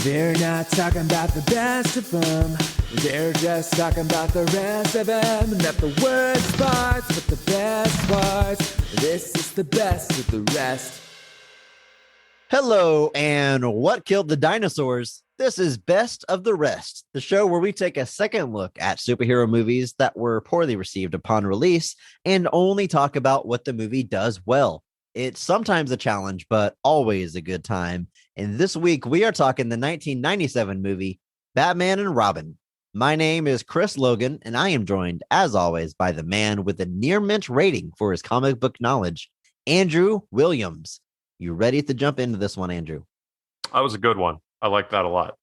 They're not talking about the best of them. They're just talking about the rest of them. Not the worst parts, but the best parts. This is the best of the rest. Hello, and what killed the dinosaurs? This is Best of the Rest, the show where we take a second look at superhero movies that were poorly received upon release and only talk about what the movie does well. It's sometimes a challenge, but always a good time. And this week, we are talking the 1997 movie, Batman and Robin. My name is Chris Logan, and I am joined, as always, by the man with a near-mint rating for his comic book knowledge, Andrew Williams. You ready to jump into this one, Andrew? That was a good one. I like that a lot.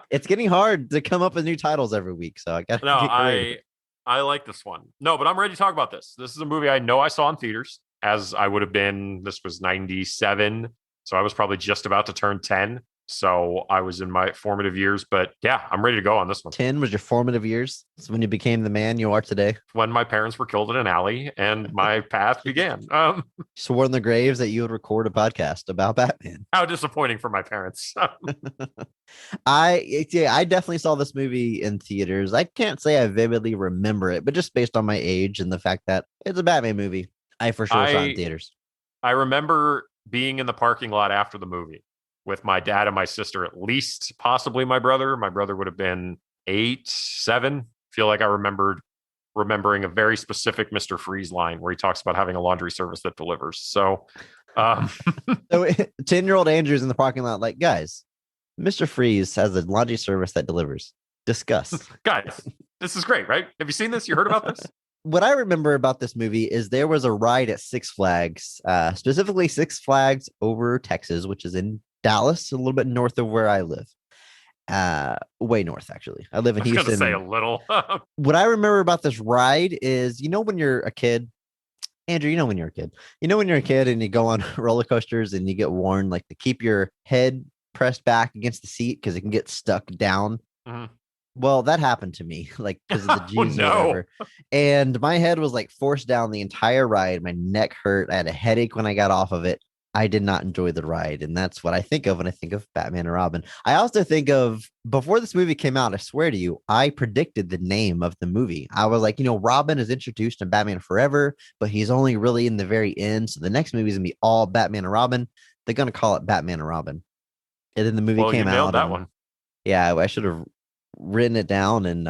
It's getting hard to come up with new titles every week, so I got to I like this one. No, but I'm ready to talk about this. This is a movie I know I saw in theaters, as I would have been. This was 97, so I was probably just about to turn 10. So I was in my formative years, but yeah, I'm ready to go on this one. 10 was your formative years. It's when you became the man you are today. When my parents were killed in an alley and my path began. Swore in the graves that you would record a podcast about Batman. How disappointing for my parents. I definitely saw this movie in theaters. I can't say I vividly remember it, but just based on my age and the fact that it's a Batman movie, I for sure saw it in theaters. I remember being in the parking lot after the movie with my dad and my sister, at least, possibly my brother. My brother would have been 8, 7. Feel like I remembering a very specific Mr. Freeze line where he talks about having a laundry service that delivers. So, so 10-year-old Andrew's in the parking lot, like, guys, Mr. Freeze has a laundry service that delivers. Discuss. Guys, this is great, right? Have you seen this? You heard about this? What I remember about this movie is there was a ride at Six Flags, specifically Six Flags over Texas, which is in Dallas, a little bit north of where I live. Way north, actually. I live in Houston. I was going to say a little. What I remember about this ride is, when you're a kid, Andrew, when you're a kid, when you're a kid and you go on roller coasters and you get warned like to keep your head pressed back against the seat because it can get stuck down. Mm-hmm. Well, that happened to me, like because of the G's or whatever. And my head was like forced down the entire ride. My neck hurt. I had a headache when I got off of it. I did not enjoy the ride. And that's what I think of when I think of Batman and Robin. I also think of, before this movie came out, I swear to you, I predicted the name of the movie. I was like, Robin is introduced in Batman Forever, but he's only really in the very end. So the next movie is going to be all Batman and Robin. They're going to call it Batman and Robin. And then the movie came out. That one. Yeah, I should have written it down and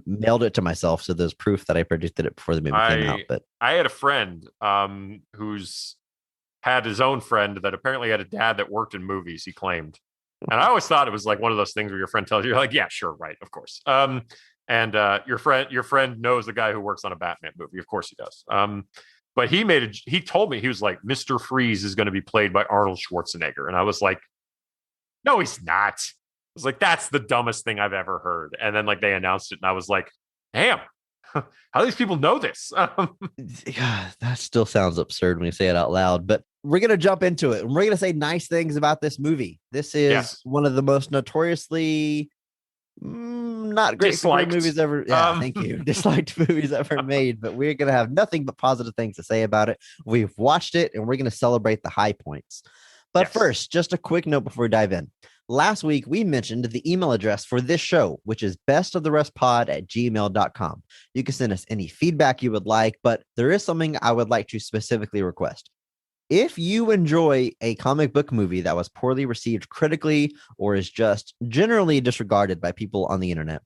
mailed it to myself. So there's proof that I predicted it before the movie came out. But I had a friend who's had his own friend that apparently had a dad that worked in movies, he claimed. And I always thought it was like one of those things where your friend tells you, you're like, yeah, sure, right, of course. And your friend knows the guy who works on a Batman movie. Of course he does. But he told me, he was like, Mr. Freeze is going to be played by Arnold Schwarzenegger. And I was like, no, he's not. I was like, that's the dumbest thing I've ever heard. And then like they announced it and I was like, damn. How do these people know this? Yeah, that still sounds absurd when you say it out loud, but we're going to jump into it. And we're going to say nice things about this movie. This is one of the most notoriously not great movies ever. Yeah, thank you. Disliked movies ever made, but we're going to have nothing but positive things to say about it. We've watched it and we're going to celebrate the high points. But first, just a quick note before we dive in. Last week, we mentioned the email address for this show, which is bestoftherestpod@gmail.com. You can send us any feedback you would like, but there is something I would like to specifically request. If you enjoy a comic book movie that was poorly received critically or is just generally disregarded by people on the internet,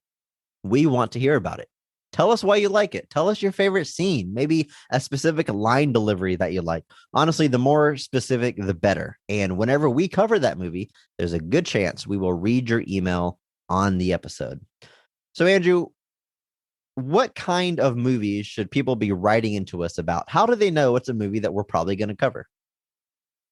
we want to hear about it. Tell us why you like it. Tell us your favorite scene, maybe a specific line delivery that you like. Honestly, the more specific, the better. And whenever we cover that movie, there's a good chance we will read your email on the episode. So, Andrew, what kind of movies should people be writing into us about? How do they know it's a movie that we're probably going to cover?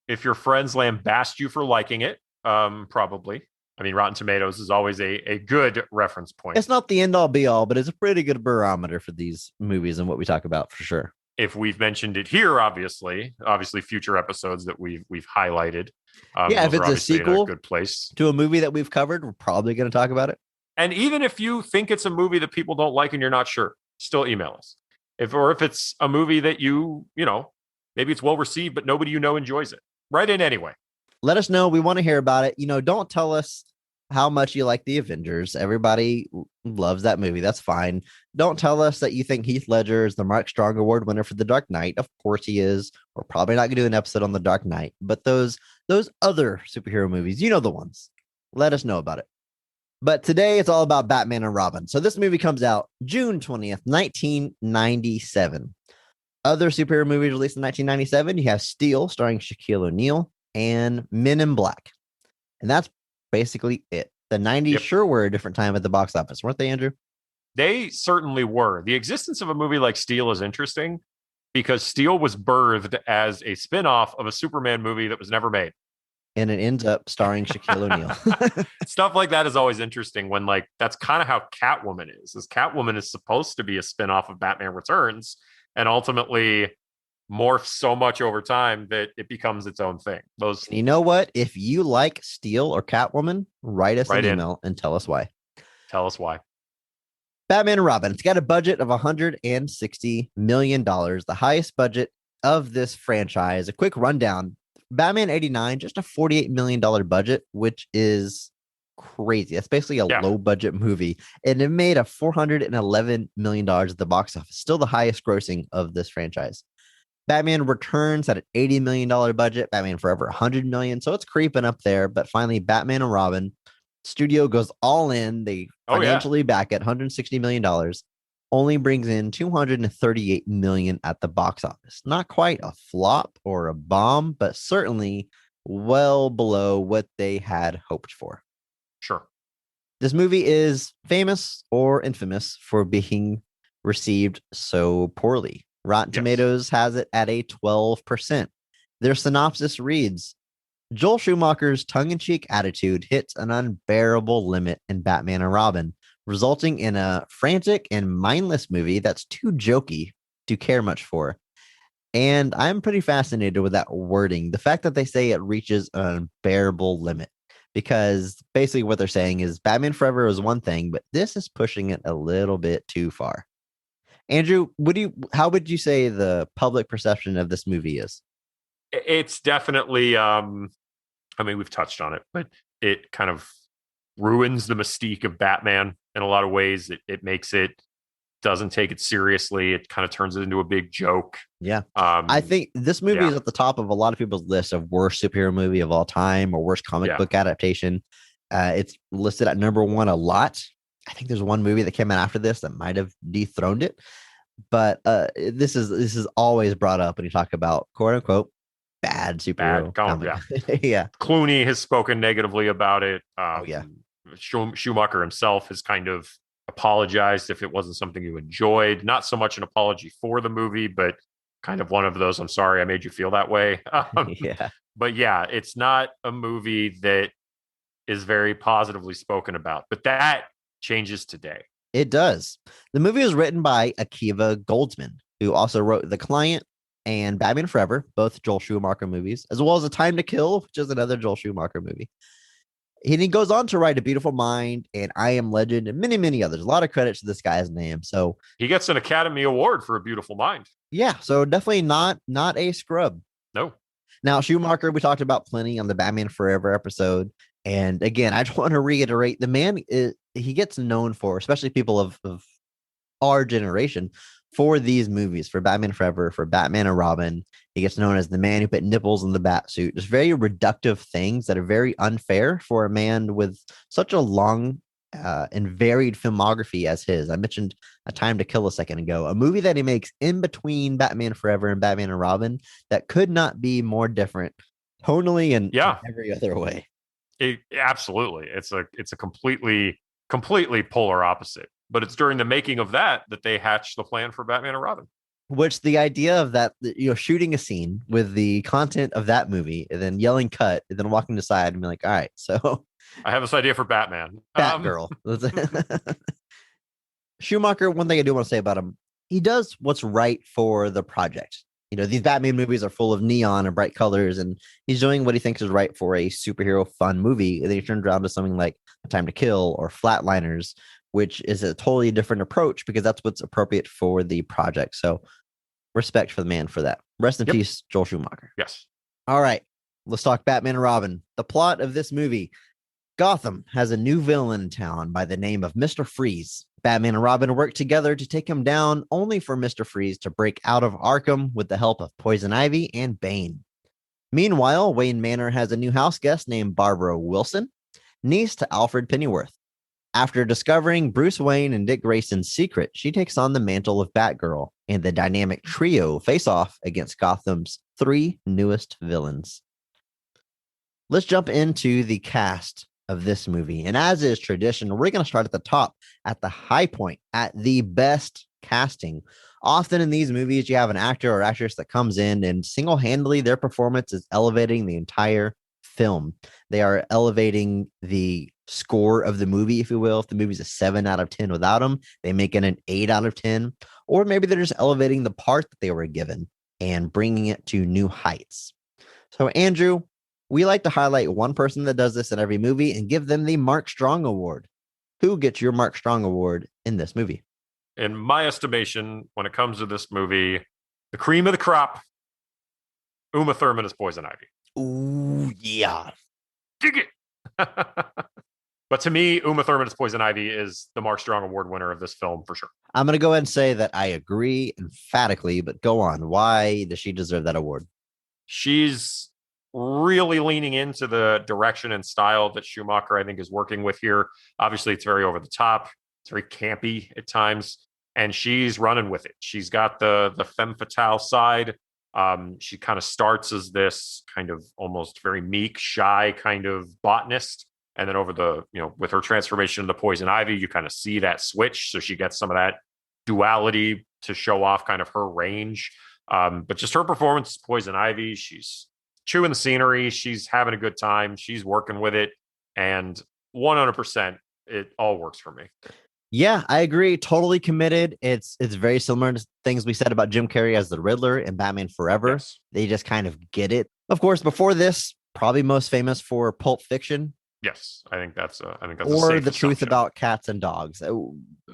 If your friends lambast you for liking it, probably. I mean, Rotten Tomatoes is always a good reference point. It's not the end all be all, but it's a pretty good barometer for these movies and what we talk about for sure. If we've mentioned it here, obviously future episodes that we've highlighted. If it's a sequel good place to a movie that we've covered, we're probably going to talk about it. And even if you think it's a movie that people don't like and you're not sure, still email us. If it's a movie that maybe it's well received, but nobody enjoys it, write in anyway. Let us know. We want to hear about it. Don't tell us how much you like the Avengers. Everybody loves that movie. That's fine. Don't tell us that you think Heath Ledger is the Mark Strong Award winner for The Dark Knight. Of course he is. We're probably not going to do an episode on The Dark Knight, but those other superhero movies, the ones. Let us know about it. But today it's all about Batman and Robin. So this movie comes out June 20th, 1997. Other superhero movies released in 1997, you have Steel starring Shaquille O'Neal and Men in Black. And that's basically it. The 90s sure were a different time at the box office, weren't they, Andrew? They certainly were. The existence of a movie like Steel is interesting because Steel was birthed as a spin-off of a Superman movie that was never made. And it ends up starring Shaquille O'Neal. Stuff like that is always interesting when that's kind of how Catwoman is. Catwoman is supposed to be a spin-off of Batman Returns and ultimately morphs so much over time that it becomes its own thing. You know what? If you like Steel or Catwoman, write us an email and tell us why. Tell us why. Batman and Robin. It's got a budget of $160 million, the highest budget of this franchise. A quick rundown. Batman 89, just a $48 million budget, which is crazy. That's basically a low budget movie. And it made a $411 million at the box office. Still the highest grossing of this franchise. Batman Returns had an $80 million budget. Batman Forever, $100 million. So it's creeping up there. But finally, Batman and Robin, studio goes all in. They financially back at $160 million. Only brings in $238 million at the box office. Not quite a flop or a bomb, but certainly well below what they had hoped for. Sure. This movie is famous or infamous for being received so poorly. Rotten Tomatoes has it at a 12%. Their synopsis reads, Joel Schumacher's tongue-in-cheek attitude hits an unbearable limit in Batman and Robin, resulting in a frantic and mindless movie that's too jokey to care much for. And I'm pretty fascinated with that wording. The fact that they say it reaches an unbearable limit, because basically what they're saying is Batman Forever is one thing, but this is pushing it a little bit too far. Andrew, how would you say the public perception of this movie is? It's definitely, we've touched on it, but it kind of ruins the mystique of Batman in a lot of ways. It makes it, doesn't take it seriously. It kind of turns it into a big joke. Yeah. I think this movie is at the top of a lot of people's list of worst superhero movie of all time or worst comic book adaptation. It's listed at number one a lot. I think there's one movie that came out after this that might have dethroned it. But this is always brought up when you talk about quote unquote bad superhero comic. Yeah. Clooney has spoken negatively about it. Schumacher himself has kind of apologized if it wasn't something you enjoyed. Not so much an apology for the movie, but kind of one of those, I'm sorry I made you feel that way. But yeah, it's not a movie that is very positively spoken about. But that changes today. It does. The movie was written by Akiva Goldsman, who also wrote The Client and Batman Forever, both Joel Schumacher movies, as well as A Time to Kill, which is another Joel Schumacher movie. And he goes on to write A Beautiful Mind and I Am Legend and many, many others. A lot of credits to this guy's name. So he gets an Academy Award for A Beautiful Mind. Yeah, so definitely not a scrub. No. Now, Schumacher, we talked about plenty on the Batman Forever episode. And again, I just want to reiterate, the man, he gets known for, especially people of our generation, for these movies, for Batman Forever, for Batman and Robin. He gets known as the man who put nipples in the bat suit. Just very reductive things that are very unfair for a man with such a long and varied filmography as his. I mentioned A Time to Kill a second ago, a movie that he makes in between Batman Forever and Batman and Robin that could not be more different tonally and in every other way. Absolutely. It's a completely polar opposite. But it's during the making of that they hatched the plan for Batman and Robin. Which the idea of that, shooting a scene with the content of that movie and then yelling cut and then walking aside and be like, all right, so I have this idea for Batman. Batgirl. Schumacher, one thing I do want to say about him, he does what's right for the project. These Batman movies are full of neon and bright colors, and he's doing what he thinks is right for a superhero fun movie. And then he turns around to something like A Time to Kill or Flatliners, which is a totally different approach because that's what's appropriate for the project. So respect for the man for that. Rest in peace, Joel Schumacher. Yes. All right. Let's talk Batman and Robin. The plot of this movie: Gotham has a new villain in town by the name of Mr. Freeze. Batman and Robin work together to take him down, only for Mr. Freeze to break out of Arkham with the help of Poison Ivy and Bane. Meanwhile, Wayne Manor has a new house guest named Barbara Wilson, niece to Alfred Pennyworth. After discovering Bruce Wayne and Dick Grayson's secret, she takes on the mantle of Batgirl, and the dynamic trio face off against Gotham's 3 newest villains. Let's jump into the cast of this movie. And as is tradition, we're going to start at the top, at the high point, at the best casting. Often in these movies, you have an actor or actress that comes in and single-handedly their performance is elevating the entire film. They are elevating the score of the movie, if you will. If the movie's a 7 out of 10 without them, they make it an 8 out of 10. Or maybe they're just elevating the part that they were given and bringing it to new heights. So, Andrew, we like to highlight one person that does this in every movie and give them the Mark Strong Award. Who gets your Mark Strong Award in this movie? In my estimation, when it comes to this movie, the cream of the crop, Uma Thurman is Poison Ivy. Ooh, yeah. Dig it. But to me, Uma Thurman as Poison Ivy is the Mark Strong Award winner of this film for sure. I'm going to go ahead and say that I agree emphatically, but go on. Why does she deserve that award? She's really leaning into the direction and style that Schumacher, I think, is working with here. Obviously, it's very over the top. It's very campy at times, and she's running with it. She's got the femme fatale side. She kind of starts as this kind of almost very meek, shy kind of botanist. And then over with her transformation into Poison Ivy, you kind of see that switch. So she gets some of that duality to show off kind of her range. But just her performance, Poison Ivy, she's chewing the scenery. She's having a good time. She's working with it. And 100%, it all works for me. Yeah, I agree. Totally committed. It's very similar to things we said about Jim Carrey as the Riddler in Batman Forever. Yes. They just kind of get it. Of course, before this, probably most famous for Pulp Fiction. Yes, I think that's or a The safe Truth assumption. About Cats and Dogs.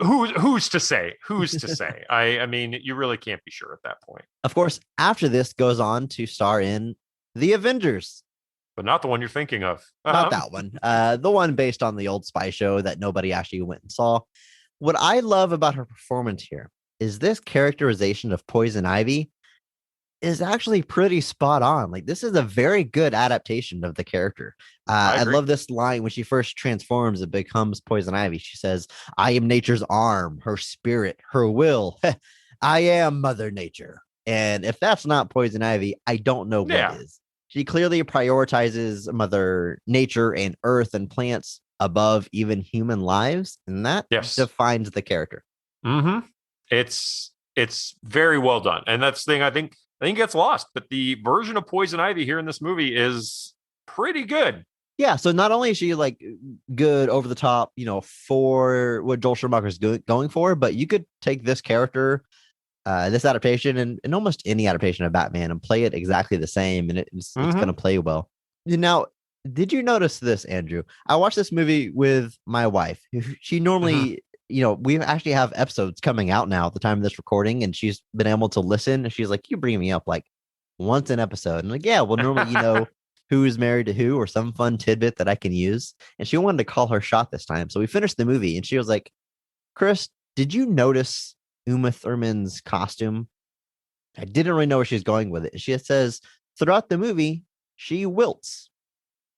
Who's to say? Who's to say? I mean, you really can't be sure at that point. Of course, after this goes on to star in The Avengers. But not the one you're thinking of. Not that one. The one based on the old spy show that nobody actually went and saw. What I love about her performance here is this characterization of Poison Ivy is actually pretty spot on. Like, this is a very good adaptation of the character. I love this line when she first transforms and becomes Poison Ivy. She says, "I am nature's arm, her spirit, her will. I am Mother Nature." And if that's not Poison Ivy, I don't know what is. She clearly prioritizes Mother Nature and Earth and plants above even human lives, and that defines the character. Mm-hmm. It's very well done, and that's the thing I think gets lost. But the version of Poison Ivy here in this movie is pretty good. Yeah, so not only is she like good over the top, for what Joel Schumacher is going for, but you could take this character, this adaptation, and almost any adaptation of Batman and play it exactly the same, and it's going to play well. Now, did you notice this, Andrew? I watched this movie with my wife. She normally, we actually have episodes coming out now at the time of this recording, and she's been able to listen. And she's like, "You bring me up like once an episode." And I'm like, "Yeah, well, normally, who is married to who or some fun tidbit that I can use." And she wanted to call her shot this time. So we finished the movie, and she was like, "Chris, did you notice Uma Thurman's costume?" I didn't really know where she's going with it. She says, throughout the movie, she wilts.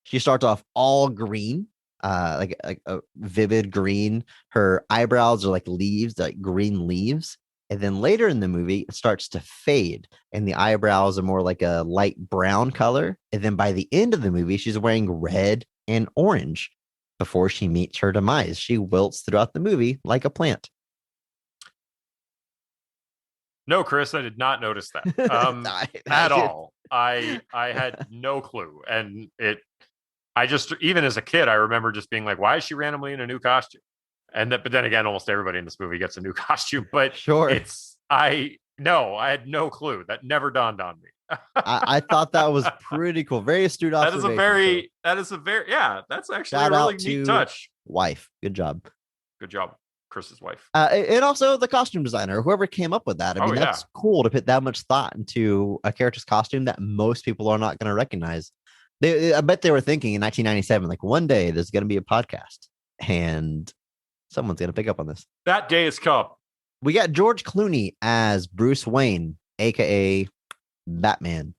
She starts off all green, like a vivid green. Her eyebrows are like leaves, like green leaves. And then later in the movie, it starts to fade, and the eyebrows are more like a light brown color. And then by the end of the movie, she's wearing red and orange before she meets her demise. She wilts throughout the movie like a plant. No, Chris, I did not notice that at all. I had no clue, and I just, even as a kid, I remember just being like, "Why is she randomly in a new costume?" But then again, almost everybody in this movie gets a new costume. But sure, I had no clue. That never dawned on me. I thought that was pretty cool. Very astute observation. That's actually a really neat touch. Wife, good job. Good job, Chris's wife. And also the costume designer, whoever came up with that. I mean, that's cool to put that much thought into a character's costume that most people are not going to recognize. I bet they were thinking in 1997, like one day there's going to be a podcast and someone's going to pick up on this. That day has come. We got George Clooney as Bruce Wayne, aka Batman.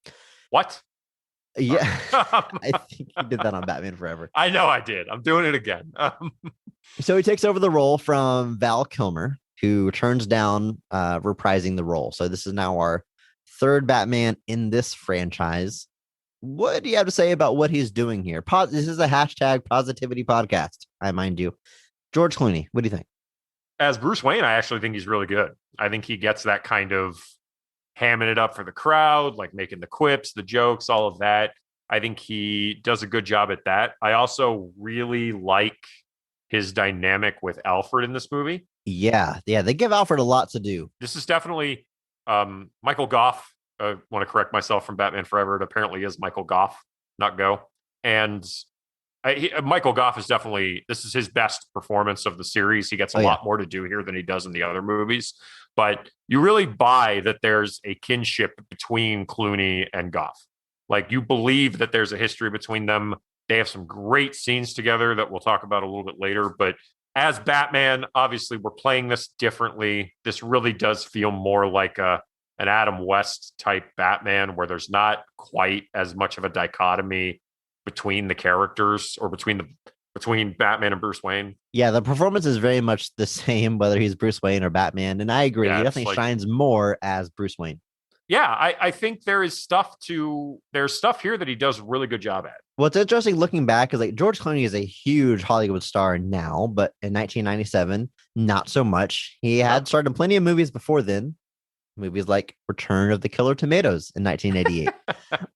What? Yeah, I think he did that on Batman Forever. I know I did. I'm doing it again. So he takes over the role from Val Kilmer, who turns down reprising the role. So this is now our third Batman in this franchise. What do you have to say about what he's doing here? This is a hashtag positivity podcast, I mind you. George Clooney, what do you think? As Bruce Wayne, I actually think he's really good. I think he gets that kind of hamming it up for the crowd, like making the quips, the jokes, all of that. I think he does a good job at that. I also really like his dynamic with Alfred in this movie. Yeah, they give Alfred a lot to do. This is definitely Michael Goff. I want to correct myself from Batman Forever. It apparently is Michael Goff, not Go. And Michael Goff is definitely, this is his best performance of the series. He gets a lot more to do here than he does in the other movies. But you really buy that there's a kinship between Clooney and Goff. Like, you believe that there's a history between them. They have some great scenes together that we'll talk about a little bit later. But as Batman, obviously, we're playing this differently. This really does feel more like an Adam West type Batman, where there's not quite as much of a dichotomy between the characters or between Batman and Bruce Wayne. Yeah, the performance is very much the same, whether he's Bruce Wayne or Batman. And I agree. He definitely shines more as Bruce Wayne. Yeah, I think there's stuff here that he does a really good job at. What's interesting looking back is like George Clooney is a huge Hollywood star now, but in 1997, not so much. He had started plenty of movies before then. Movies like Return of the Killer Tomatoes in 1988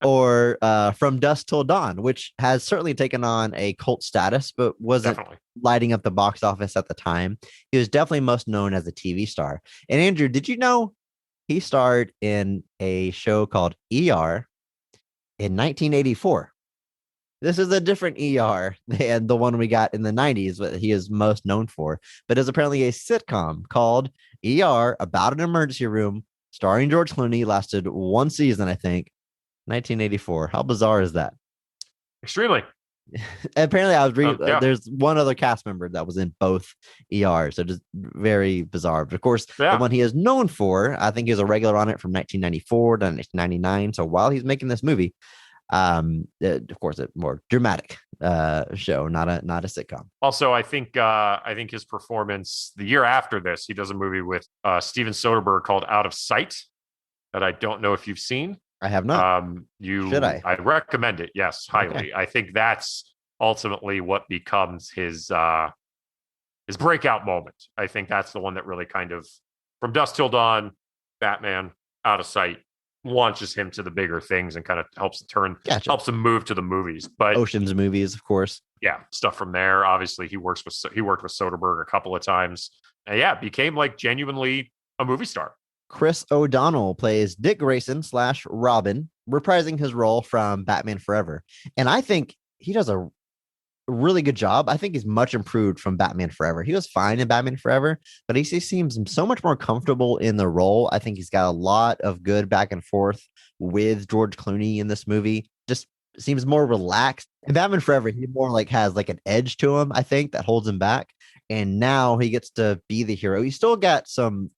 or From Dusk Till Dawn, which has certainly taken on a cult status, but wasn't lighting up the box office at the time. He was definitely most known as a TV star. And Andrew, did you know he starred in a show called ER in 1984? This is a different ER than the one we got in the 90s, that he is most known for, but is apparently a sitcom called ER about an emergency room starring George Clooney. Lasted one season, I think. 1984. How bizarre is that? Extremely. Apparently, I was reading. There's one other cast member that was in both ER, so just very bizarre. But of course, the one he is known for, I think he was a regular on it from 1994 to 1999. So while he's making this movie, of course, a more dramatic show, not a sitcom. Also, I think his performance the year after this, he does a movie with Steven Soderbergh called Out of Sight that I don't know if you've seen. I have not. Should I? I recommend it. Yes, highly. Okay. I think that's ultimately what becomes his breakout moment. I think that's the one that really kind of, From Dusk Till Dawn, Batman, Out of Sight, launches him to the bigger things and kind of helps him move to the movies. But Ocean's movies, of course. Yeah, stuff from there. Obviously, he worked with Soderbergh a couple of times. And became like genuinely a movie star. Chris O'Donnell plays Dick Grayson / Robin, reprising his role from Batman Forever. And I think he does a really good job. I think he's much improved from Batman Forever. He was fine in Batman Forever, but he seems so much more comfortable in the role. I think he's got a lot of good back and forth with George Clooney in this movie. Just seems more relaxed. In Batman Forever, he more like has like an edge to him, I think, that holds him back. And now he gets to be the hero. He's still got some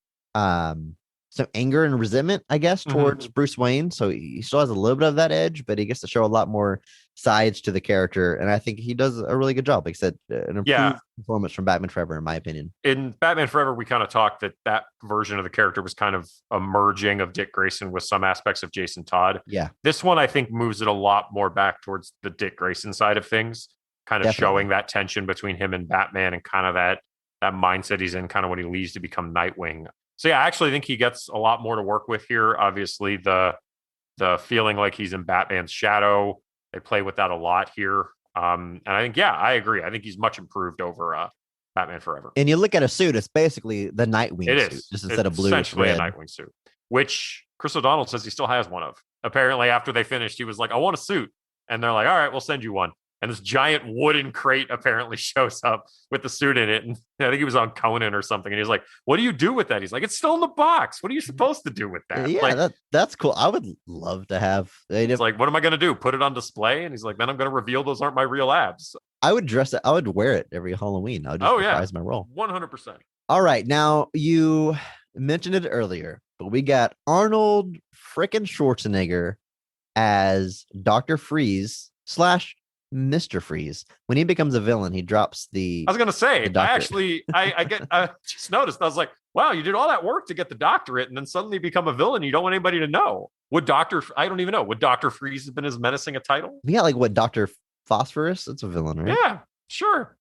anger and resentment, I guess, towards Bruce Wayne. So he still has a little bit of that edge, but he gets to show a lot more sides to the character. And I think he does a really good job. Like I said, an improved performance from Batman Forever, in my opinion. In Batman Forever, we kind of talked that version of the character was kind of a merging of Dick Grayson with some aspects of Jason Todd. Yeah. This one, I think, moves it a lot more back towards the Dick Grayson side of things, kind of showing that tension between him and Batman and kind of that mindset he's in kind of when he leaves to become Nightwing. So yeah, I actually think he gets a lot more to work with here. Obviously, the feeling like he's in Batman's shadow, they play with that a lot here. And I think, I agree. I think he's much improved over Batman Forever. And you look at a suit, it's basically the Nightwing suit, just instead of blue, essentially it's a Nightwing suit, which Chris O'Donnell says he still has one of. Apparently, after they finished, he was like, I want a suit. And they're like, all right, we'll send you one. and this giant wooden crate apparently shows up with the suit in it. And I think he was on Conan or something. And he's like, what do you do with that? He's like, it's still in the box. What are you supposed to do with that? Yeah, Like, that's cool. I would love to have. it's like, what am I going to do? Put it on display? And he's like, then I'm going to reveal those aren't my real abs. I would dress it. I would wear it every Halloween. I would just reprise my role. 100%. All right. Now, you mentioned it earlier, but we got Arnold frickin' Schwarzenegger as Dr. Freeze / Mr. Freeze. When he becomes a villain, he drops the. I was gonna say, I just noticed. I was like, wow, you did all that work to get the doctorate, and then suddenly become a villain. You don't want anybody to know. I don't even know. Would Dr. Freeze have been as menacing a title? Yeah, like what, Dr. Phosphorus? That's a villain, right? Yeah, sure.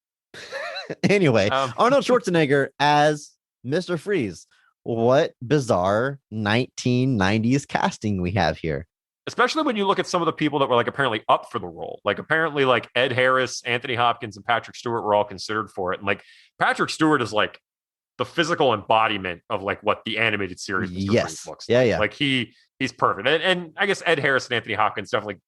Anyway, Arnold Schwarzenegger as Mr. Freeze. What bizarre 1990s casting we have here. Especially when you look at some of the people that were like apparently up for the role. Like apparently like Ed Harris, Anthony Hopkins, and Patrick Stewart were all considered for it. And like Patrick Stewart is like the physical embodiment of like what the animated series Mr. Freeze looks like. Yeah. Like he's perfect. And I guess Ed Harris and Anthony Hopkins definitely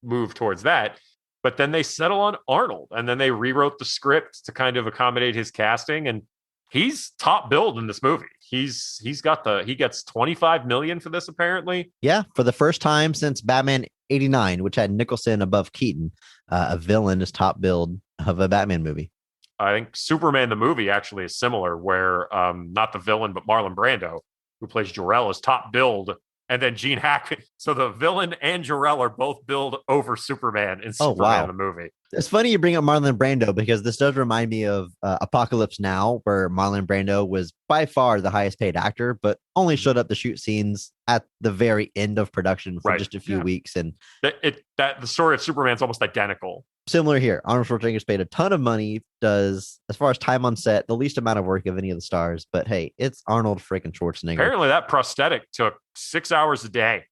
moved towards that. But then they settle on Arnold, and then they rewrote the script to kind of accommodate his casting. And he's top billed in this movie. He gets 25 million for this apparently. Yeah, for the first time since Batman 89, which had Nicholson above Keaton, a villain is top billed of a Batman movie. I think Superman the movie actually is similar, where not the villain but Marlon Brando, who plays Jor-El, is top billed, and then Gene Hackman. So the villain and Jor-El are both billed over Superman in Superman the movie. It's funny you bring up Marlon Brando, because this does remind me of Apocalypse Now, where Marlon Brando was by far the highest paid actor, but only showed up to shoot scenes at the very end of production for just a few weeks. And the story of Superman's almost identical. Similar here. Arnold Schwarzenegger's paid a ton of money, does, as far as time on set, the least amount of work of any of the stars. But hey, it's Arnold freaking Schwarzenegger. Apparently that prosthetic took 6 hours a day.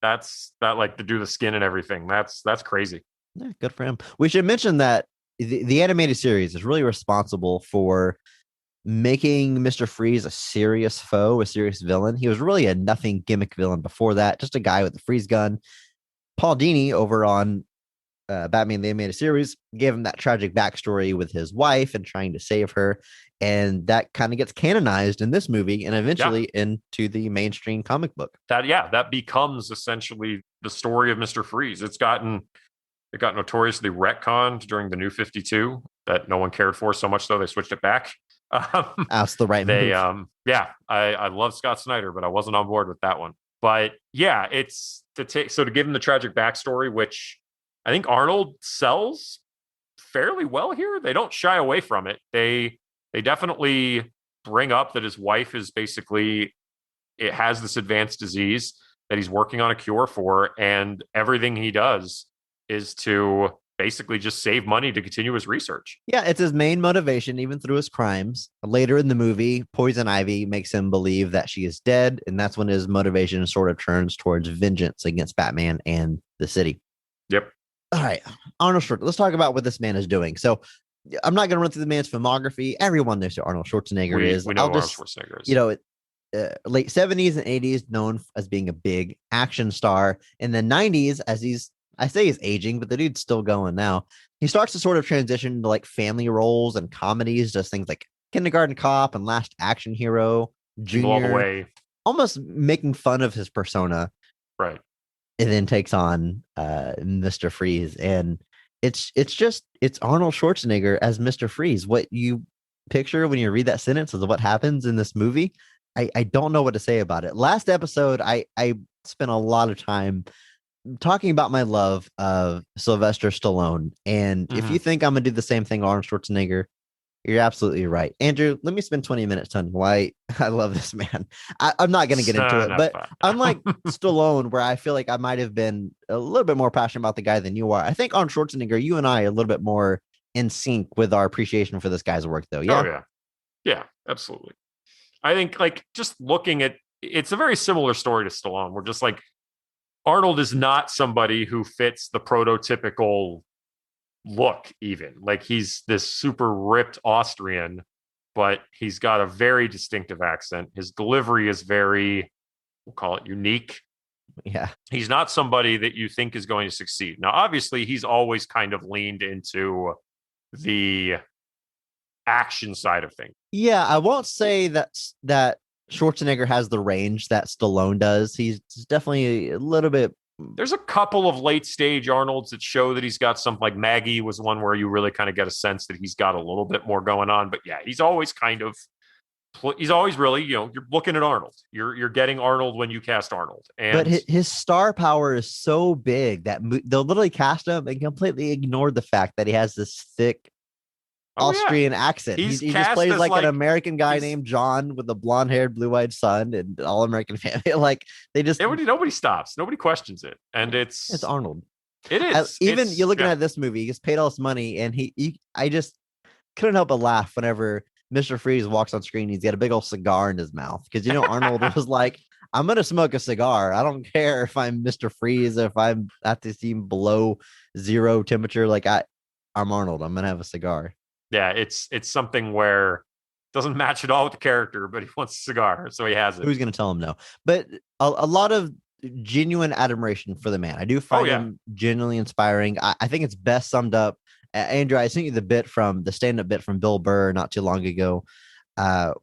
That's like to do the skin and everything. That's crazy. Yeah, good for him. We should mention that the animated series is really responsible for making Mr. Freeze a serious foe, a serious villain. He was really a nothing gimmick villain before that, just a guy with a freeze gun. Paul Dini over on Batman the Animated Series gave him that tragic backstory with his wife and trying to save her. And that kind of gets canonized in this movie and eventually into the mainstream comic book. That becomes essentially the story of Mr. Freeze. It got notoriously retconned during the New 52 that no one cared for so much, though they switched it back. That's the right move. I love Scott Snyder, but I wasn't on board with that one. But yeah, it's to give him the tragic backstory, which I think Arnold sells fairly well here. They don't shy away from it. They definitely bring up that his wife is it has this advanced disease that he's working on a cure for, and everything he does is to basically just save money to continue his research. Yeah, it's his main motivation, even through his crimes. Later in the movie, Poison Ivy makes him believe that she is dead, and that's when his motivation sort of turns towards vengeance against Batman and the city. Yep. All right, Arnold Schwarzenegger. Let's talk about what this man is doing. So I'm not going to run through the man's filmography. Everyone knows who Arnold Schwarzenegger is. We know Arnold Schwarzenegger is. Late 70s and 80s, known as being a big action star. In the 90s, I say he's aging, but the dude's still going now. He starts to sort of transition into like family roles and comedies, does things like Kindergarten Cop and Last Action Hero, Junior, all the way, almost making fun of his persona. Right. And then takes on Mr. Freeze. And it's Arnold Schwarzenegger as Mr. Freeze. What you picture when you read that sentence is what happens in this movie. I don't know what to say about it. Last episode, I spent a lot of time talking about my love of Sylvester Stallone. And if you think I'm going to do the same thing, Arnold Schwarzenegger, you're absolutely right. Andrew, let me spend 20 minutes on why I love this man. I'm not going to get into it, but unlike Stallone, where I feel like I might have been a little bit more passionate about the guy than you are, I think Arnold Schwarzenegger, you and I are a little bit more in sync with our appreciation for this guy's work, though. Yeah. Oh, yeah. Yeah, absolutely. I think like just looking at it's a very similar story to Stallone. We're just like Arnold is not somebody who fits the prototypical look, even like he's this super ripped Austrian, but he's got a very distinctive accent. His delivery is very, we'll call it unique. Yeah. He's not somebody that you think is going to succeed. Now, obviously, he's always kind of leaned into the action side of things. Yeah, I won't say that Schwarzenegger has the range that Stallone does. He's definitely a little bit. There's a couple of late stage Arnolds that show that he's got some, like Maggie was one where you really kind of get a sense that he's got a little bit more going on. But yeah, he's always really, you're looking at Arnold. You're getting Arnold when you cast Arnold. And But his star power is so big that they'll literally cast him and completely ignore the fact that he has this thick Austrian accent. He just plays like an American guy named John with a blonde-haired, blue-eyed son and all-American family. Like they just nobody stops, nobody questions it, and it's Arnold. It is. Even you're looking at this movie, he gets paid all this money, and I just couldn't help but laugh whenever Mr. Freeze walks on screen. He's got a big old cigar in his mouth because Arnold was like, "I'm gonna smoke a cigar. I don't care if I'm Mr. Freeze, if I'm at this even below zero temperature. Like I'm Arnold. I'm gonna have a cigar." Yeah, it's something where it doesn't match at all with the character, but he wants a cigar, so he has it. Who's going to tell him no? But a lot of genuine admiration for the man. I do find him genuinely inspiring. I think it's best summed up. Andrew, I sent you the stand-up bit from Bill Burr not too long ago,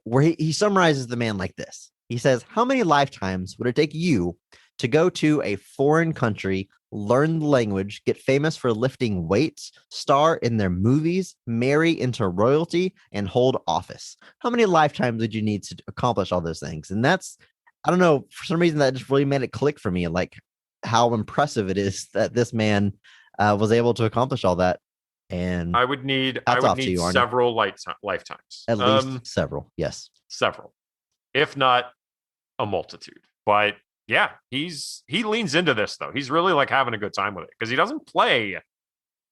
where he summarizes the man like this. He says, "How many lifetimes would it take you to go to a foreign country, learn the language, get famous for lifting weights, star in their movies, marry into royalty, and hold office? How many lifetimes would you need to accomplish all those things?" And that's, I don't know, for some reason that just really made it click for me, like how impressive it is that this man was able to accomplish all that. And I would need you, several lifetimes. At least several, yes. Several, if not a multitude. But yeah, he leans into this though. He's really like having a good time with it because he doesn't play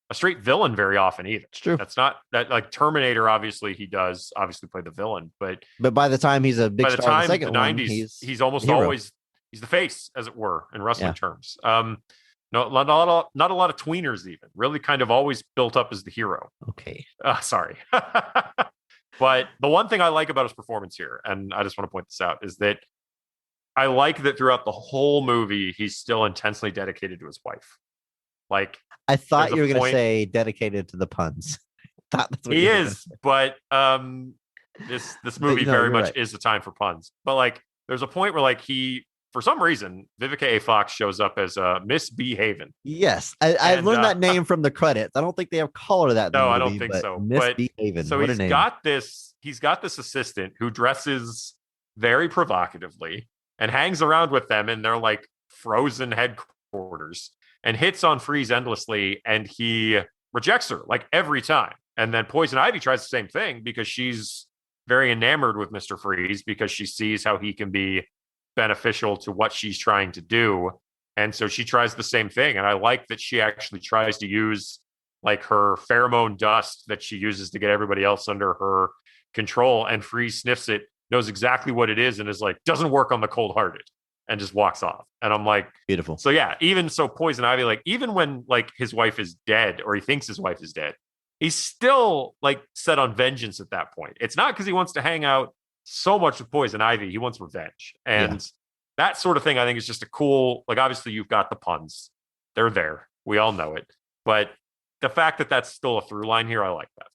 a straight villain very often either. It's true. That's not that like Terminator. Obviously, he does play the villain, but by the time he's a big star in the second one, 90s, he's almost always the face, as it were, in wrestling terms. No, not a lot of tweeners even. Really, kind of always built up as the hero. Okay. Sorry. But the one thing I like about his performance here, and I just want to point this out, is that I like that throughout the whole movie, he's still intensely dedicated to his wife. Like, I thought you were going to say dedicated to the puns. He is, but this movie very much is the time for puns. But like, there's a point where like for some reason, Vivica A. Fox shows up as Miss B. Haven. Yes, I learned that name from the credits. I don't think they have call her that. No, I don't think so. Miss B. Haven. So he's got this assistant who dresses very provocatively and hangs around with them in their like frozen headquarters and hits on Freeze endlessly, and he rejects her like every time. And then Poison Ivy tries the same thing because she's very enamored with Mr. Freeze because she sees how he can be beneficial to what she's trying to do. And so she tries the same thing. And I like that she actually tries to use like her pheromone dust that she uses to get everybody else under her control. And Freeze sniffs it, knows exactly what it is, and is like, doesn't work on the cold-hearted, and just walks off. And I'm like, beautiful. So yeah, even so Poison Ivy, like even when like his wife is dead or he thinks his wife is dead, he's still like set on vengeance at that point. It's not because he wants to hang out so much with Poison Ivy. He wants revenge. And that sort of thing, I think, is just a cool, like, obviously you've got the puns. They're there. We all know it. But the fact that that's still a through line here, I like that.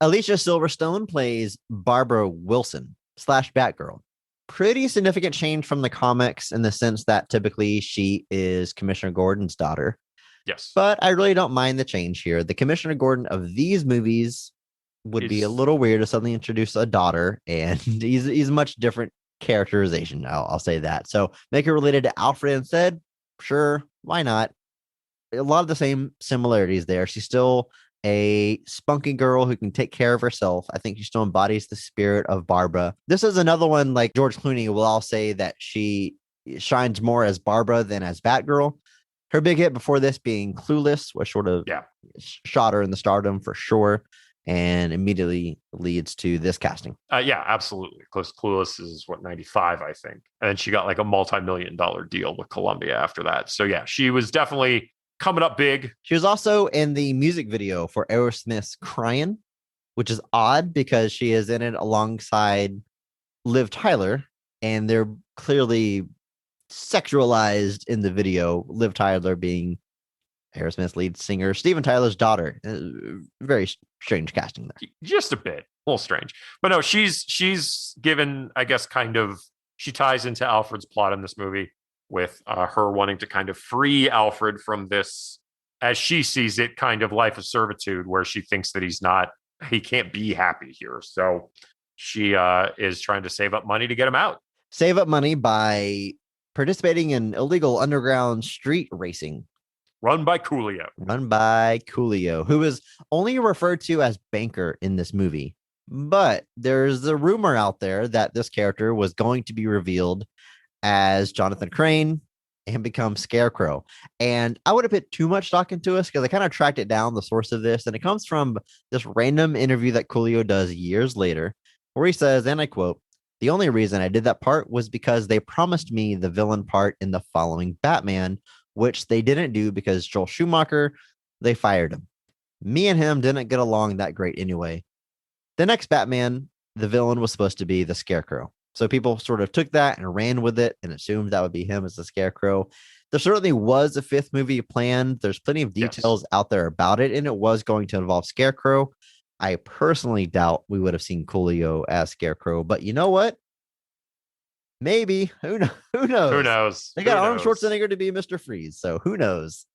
Alicia Silverstone plays Barbara Wilson / Batgirl. Pretty significant change from the comics in the sense that typically she is Commissioner Gordon's daughter. Yes. But I really don't mind the change here. The Commissioner Gordon of these movies would be a little weird if suddenly introduce a daughter, and he's a much different characterization. I'll say that. So make her related to Alfred instead. Sure, why not? A lot of the same similarities there. She's still a spunky girl who can take care of herself. I think she still embodies the spirit of Barbara. This is another one like George Clooney will all say that she shines more as Barbara than as Batgirl. Her big hit before this being Clueless, which sort of shot her in the stardom for sure, and immediately leads to this casting. Yeah, absolutely. Clueless is 95, I think. And then she got like a multi-million-dollar deal with Columbia after that. So yeah, she was definitely coming up big. She was also in the music video for Aerosmith's Crying, which is odd because she is in it alongside Liv Tyler, and they're clearly sexualized in the video. Liv Tyler being Aerosmith's lead singer, Steven Tyler's daughter. Very strange casting there. Just a bit, a little strange, but no, she's given, I guess, kind of, she ties into Alfred's plot in this movie with her wanting to kind of free Alfred from this, as she sees it, kind of life of servitude, where she thinks that he can't be happy here. So she is trying to save up money to get him out. Save up money by participating in illegal underground street racing. Run by Coolio. Who is only referred to as Banker in this movie. But there's a rumor out there that this character was going to be revealed as Jonathan Crane and become Scarecrow. And I would have put too much stock into this because I kind of tracked it down, the source of this. And it comes from this random interview that Coolio does years later, where he says, and I quote, "The only reason I did that part was because they promised me the villain part in the following Batman, which they didn't do because Joel Schumacher, they fired him. Me and him didn't get along that great anyway. The next Batman, the villain was supposed to be the Scarecrow. So people sort of took that and ran with it and assumed that would be him as the Scarecrow. There certainly was a fifth movie planned. There's plenty of details out there about it, and it was going to involve Scarecrow. I personally doubt we would have seen Coolio as Scarecrow, but you know what? Maybe. Who knows? Who knows? They got Arnold Schwarzenegger to be Mr. Freeze, so who knows?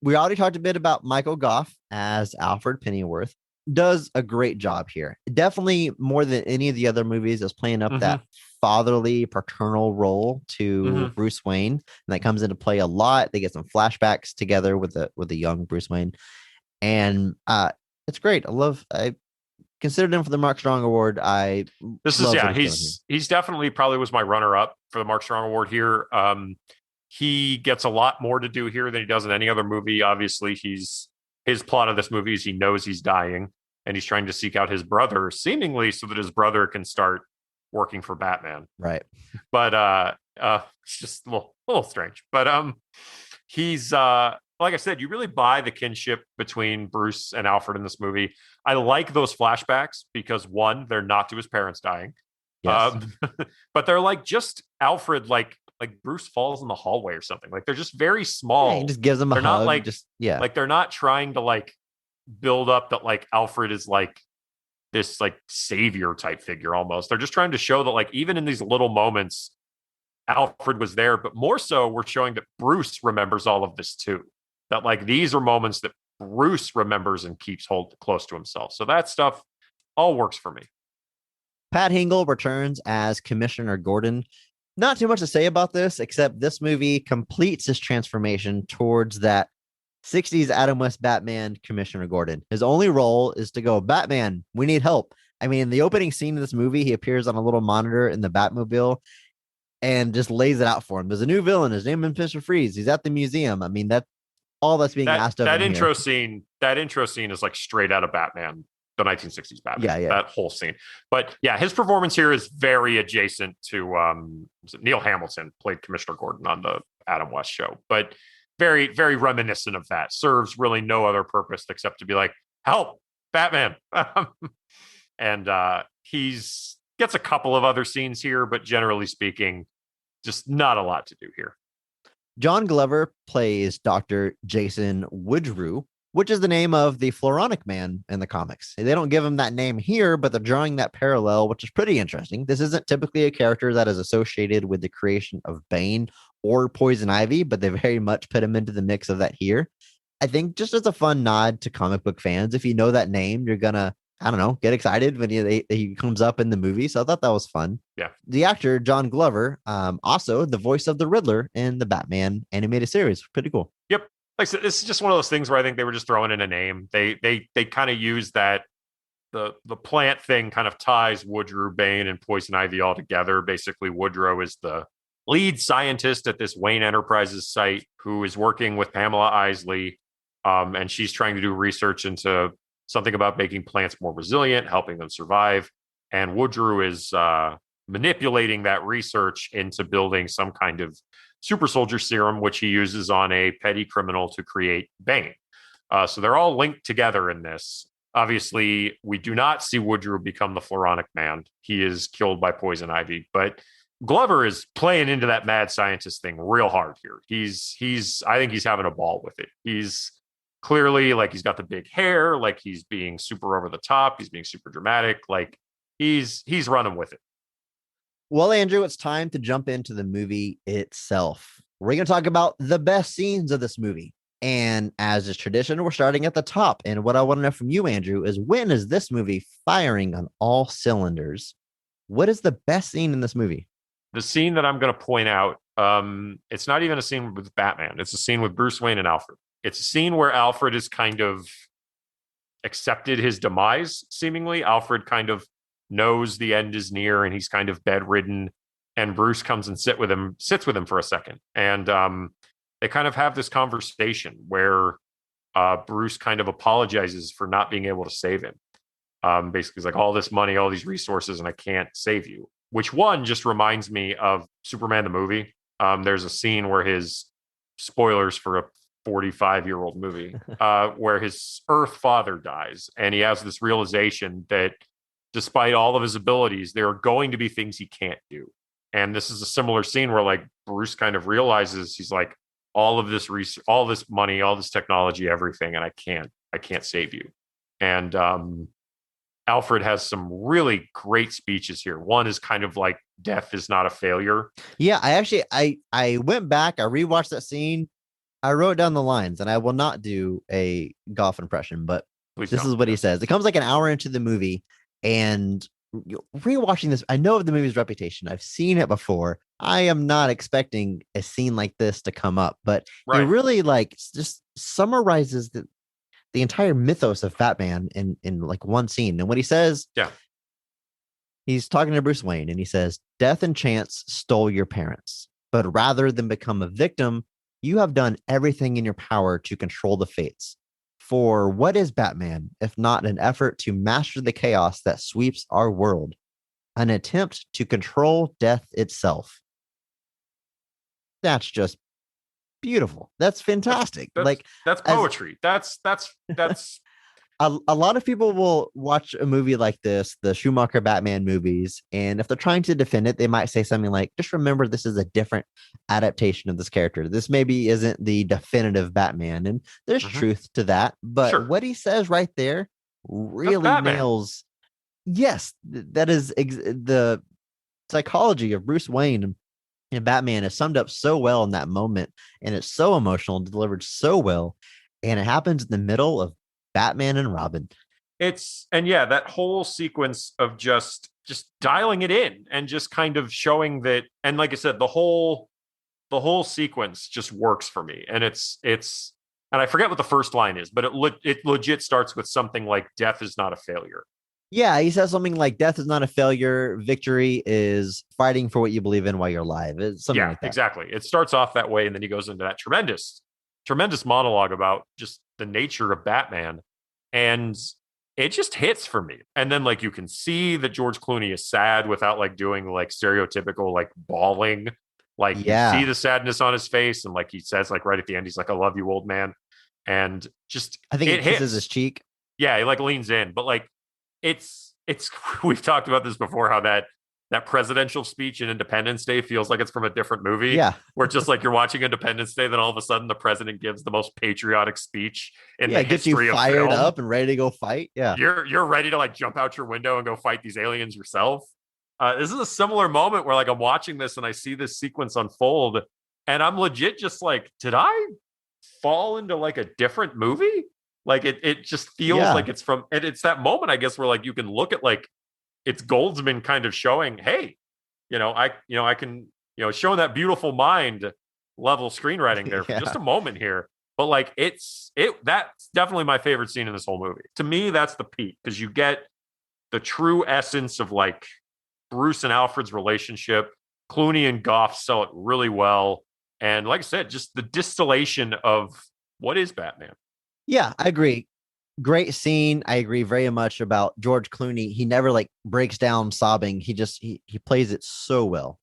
We already talked a bit about Michael Gough as Alfred Pennyworth. Does a great job here. Definitely more than any of the other movies is playing up that fatherly, paternal role to Bruce Wayne. And that comes into play a lot. They get some flashbacks together with the young Bruce Wayne. And it's great. I considered him for the Mark Strong Award. He's definitely probably was my runner-up for the Mark Strong Award here. He gets a lot more to do here than he does in any other movie. Obviously, his plot of this movie is he knows he's dying and he's trying to seek out his brother, seemingly so that his brother can start working for Batman. Right. But it's just a little strange. But he's like I said, you really buy the kinship between Bruce and Alfred in this movie. I like those flashbacks because, one, they're not to his parents dying. Yes. But they're like just Alfred, like Bruce falls in the hallway or something. Like they're just very small. Yeah, he just gives them a hug. Not like, like they're not trying to like build up that like Alfred is like this like savior type figure almost. They're just trying to show that like even in these little moments, Alfred was there, but more so we're showing that Bruce remembers all of this too. That like these are moments that Bruce remembers and keeps close to himself. So that stuff all works for me. Pat Hingle returns as Commissioner Gordon. Not too much to say about this, except this movie completes his transformation towards that 60s Adam West Batman, Commissioner Gordon. His only role is to go, Batman, we need help. I mean, in the opening scene of this movie, he appears on a little monitor in the Batmobile and just lays it out for him. There's a new villain. His name is Mr. Freeze. He's at the museum. I mean, that's all that's being asked of him. That intro scene is like straight out of Batman, the 1960s Batman. Yeah. That whole scene. But yeah, his performance here is very adjacent to Neil Hamilton played Commissioner Gordon on the Adam West show, but very, very reminiscent of that. Serves really no other purpose except to be like, help, Batman. And he's gets a couple of other scenes here, but generally speaking, just not a lot to do here. John Glover plays Dr. Jason Woodrue, which is the name of the Floronic Man in the comics. They don't give him that name here, but they're drawing that parallel, which is pretty interesting. This isn't typically a character that is associated with the creation of Bane or Poison Ivy, but they very much put him into the mix of that here. I think just as a fun nod to comic book fans, if you know that name, you're going to, I don't know, get excited when he comes up in the movie. So I thought that was fun. Yeah. The actor, John Glover, also the voice of the Riddler in the Batman animated series. Pretty cool. Yep. Like I said, this is just one of those things where I think they were just throwing in a name. They kind of use that the plant thing kind of ties Woodrue, Bane, and Poison Ivy all together. Basically, Woodrue is the lead scientist at this Wayne Enterprises site who is working with Pamela Isley, and she's trying to do research into something about making plants more resilient, helping them survive. And Woodrue is manipulating that research into building some kind of super soldier serum, which he uses on a petty criminal to create Bane. So they're all linked together in this. Obviously, we do not see Woodrue become the Floronic Man. He is killed by Poison Ivy, but Glover is playing into that mad scientist thing real hard here. I think he's having a ball with it. He's clearly like he's got the big hair, like he's being super over the top, he's being super dramatic, like he's running with it. Well, Andrew, it's time to jump into the movie itself. We're going to talk about the best scenes of this movie. And as is tradition, we're starting at the top. And what I want to know from you, Andrew, is when is this movie firing on all cylinders? What is the best scene in this movie? The scene that I'm going to point out, it's not even a scene with Batman. It's a scene with Bruce Wayne and Alfred. It's a scene where Alfred is kind of accepted his demise, seemingly. Alfred kind of knows the end is near and he's kind of bedridden. And Bruce comes and sits with him for a second. And they kind of have this conversation where Bruce kind of apologizes for not being able to save him. Basically, it's like all this money, all these resources, and I can't save you. Which one just reminds me of Superman the movie. There's a scene where spoilers for a 45-year-old movie, where his Earth father dies, and he has this realization that despite all of his abilities, there are going to be things he can't do. And this is a similar scene where like Bruce kind of realizes he's like, all this money, all this technology, everything, and I can't save you. And Alfred has some really great speeches here. One is kind of like death is not a failure. Yeah, I went back, I rewatched that scene, I wrote down the lines, and I will not do a golf impression, but this is what he says. It comes like an hour into the movie, and rewatching this, I know of the movie's reputation. I've seen it before. I am not expecting a scene like this to come up, but it really like just summarizes the entire mythos of Batman in like one scene. And what he says, he's talking to Bruce Wayne, and he says, "Death and chance stole your parents, but rather than become a victim, you have done everything in your power to control the fates. For what is Batman, if not an effort to master the chaos that sweeps our world, an attempt to control death itself?" That's just beautiful. That's fantastic. That's poetry. That's a lot of people will watch a movie like this, the Schumacher Batman movies, and if they're trying to defend it, they might say something like, just remember this is a different adaptation of this character. This maybe isn't the definitive Batman, and there's truth to that, but what he says right there really nails. Yes, that is the psychology of Bruce Wayne and Batman is summed up so well in that moment, and it's so emotional and delivered so well, and it happens in the middle of Batman and Robin. That whole sequence of just dialing it in and just kind of showing that, and like I said, the whole sequence just works for me. And it's and I forget what the first line is, but it legit starts with something like death is not a failure. Yeah, he says something like death is not a failure. Victory is fighting for what you believe in while you're alive. It's something like that. Exactly. It starts off that way, and then he goes into that tremendous monologue about just the nature of Batman, and it just hits for me. And then like you can see that George Clooney is sad without like doing like stereotypical like bawling. Like you see the sadness on his face, and like he says like right at the end, he's like, "I love you, old man," and just I think it kisses his cheek. Yeah, he like leans in, but like it's we've talked about this before, how that presidential speech in Independence Day feels like it's from a different movie. Yeah. Where it's just like you're watching Independence Day, then all of a sudden the president gives the most patriotic speech in the history of film. Gets you fired up and ready to go fight. Yeah. You're ready to like jump out your window and go fight these aliens yourself. This is a similar moment where like I'm watching this and I see this sequence unfold, and I'm legit just like, did I fall into like a different movie? Like it just feels like it's from, and it's that moment, I guess, where like you can look at like it's Goldsman kind of showing, hey, I can, showing that beautiful mind level screenwriting there for just a moment here. But like that's definitely my favorite scene in this whole movie. To me, that's the peak, because you get the true essence of like Bruce and Alfred's relationship. Clooney and Goff sell it really well. And like I said, just the distillation of what is Batman. Yeah, I agree. Great scene. I agree very much about George Clooney. He never like breaks down sobbing. He plays it so well.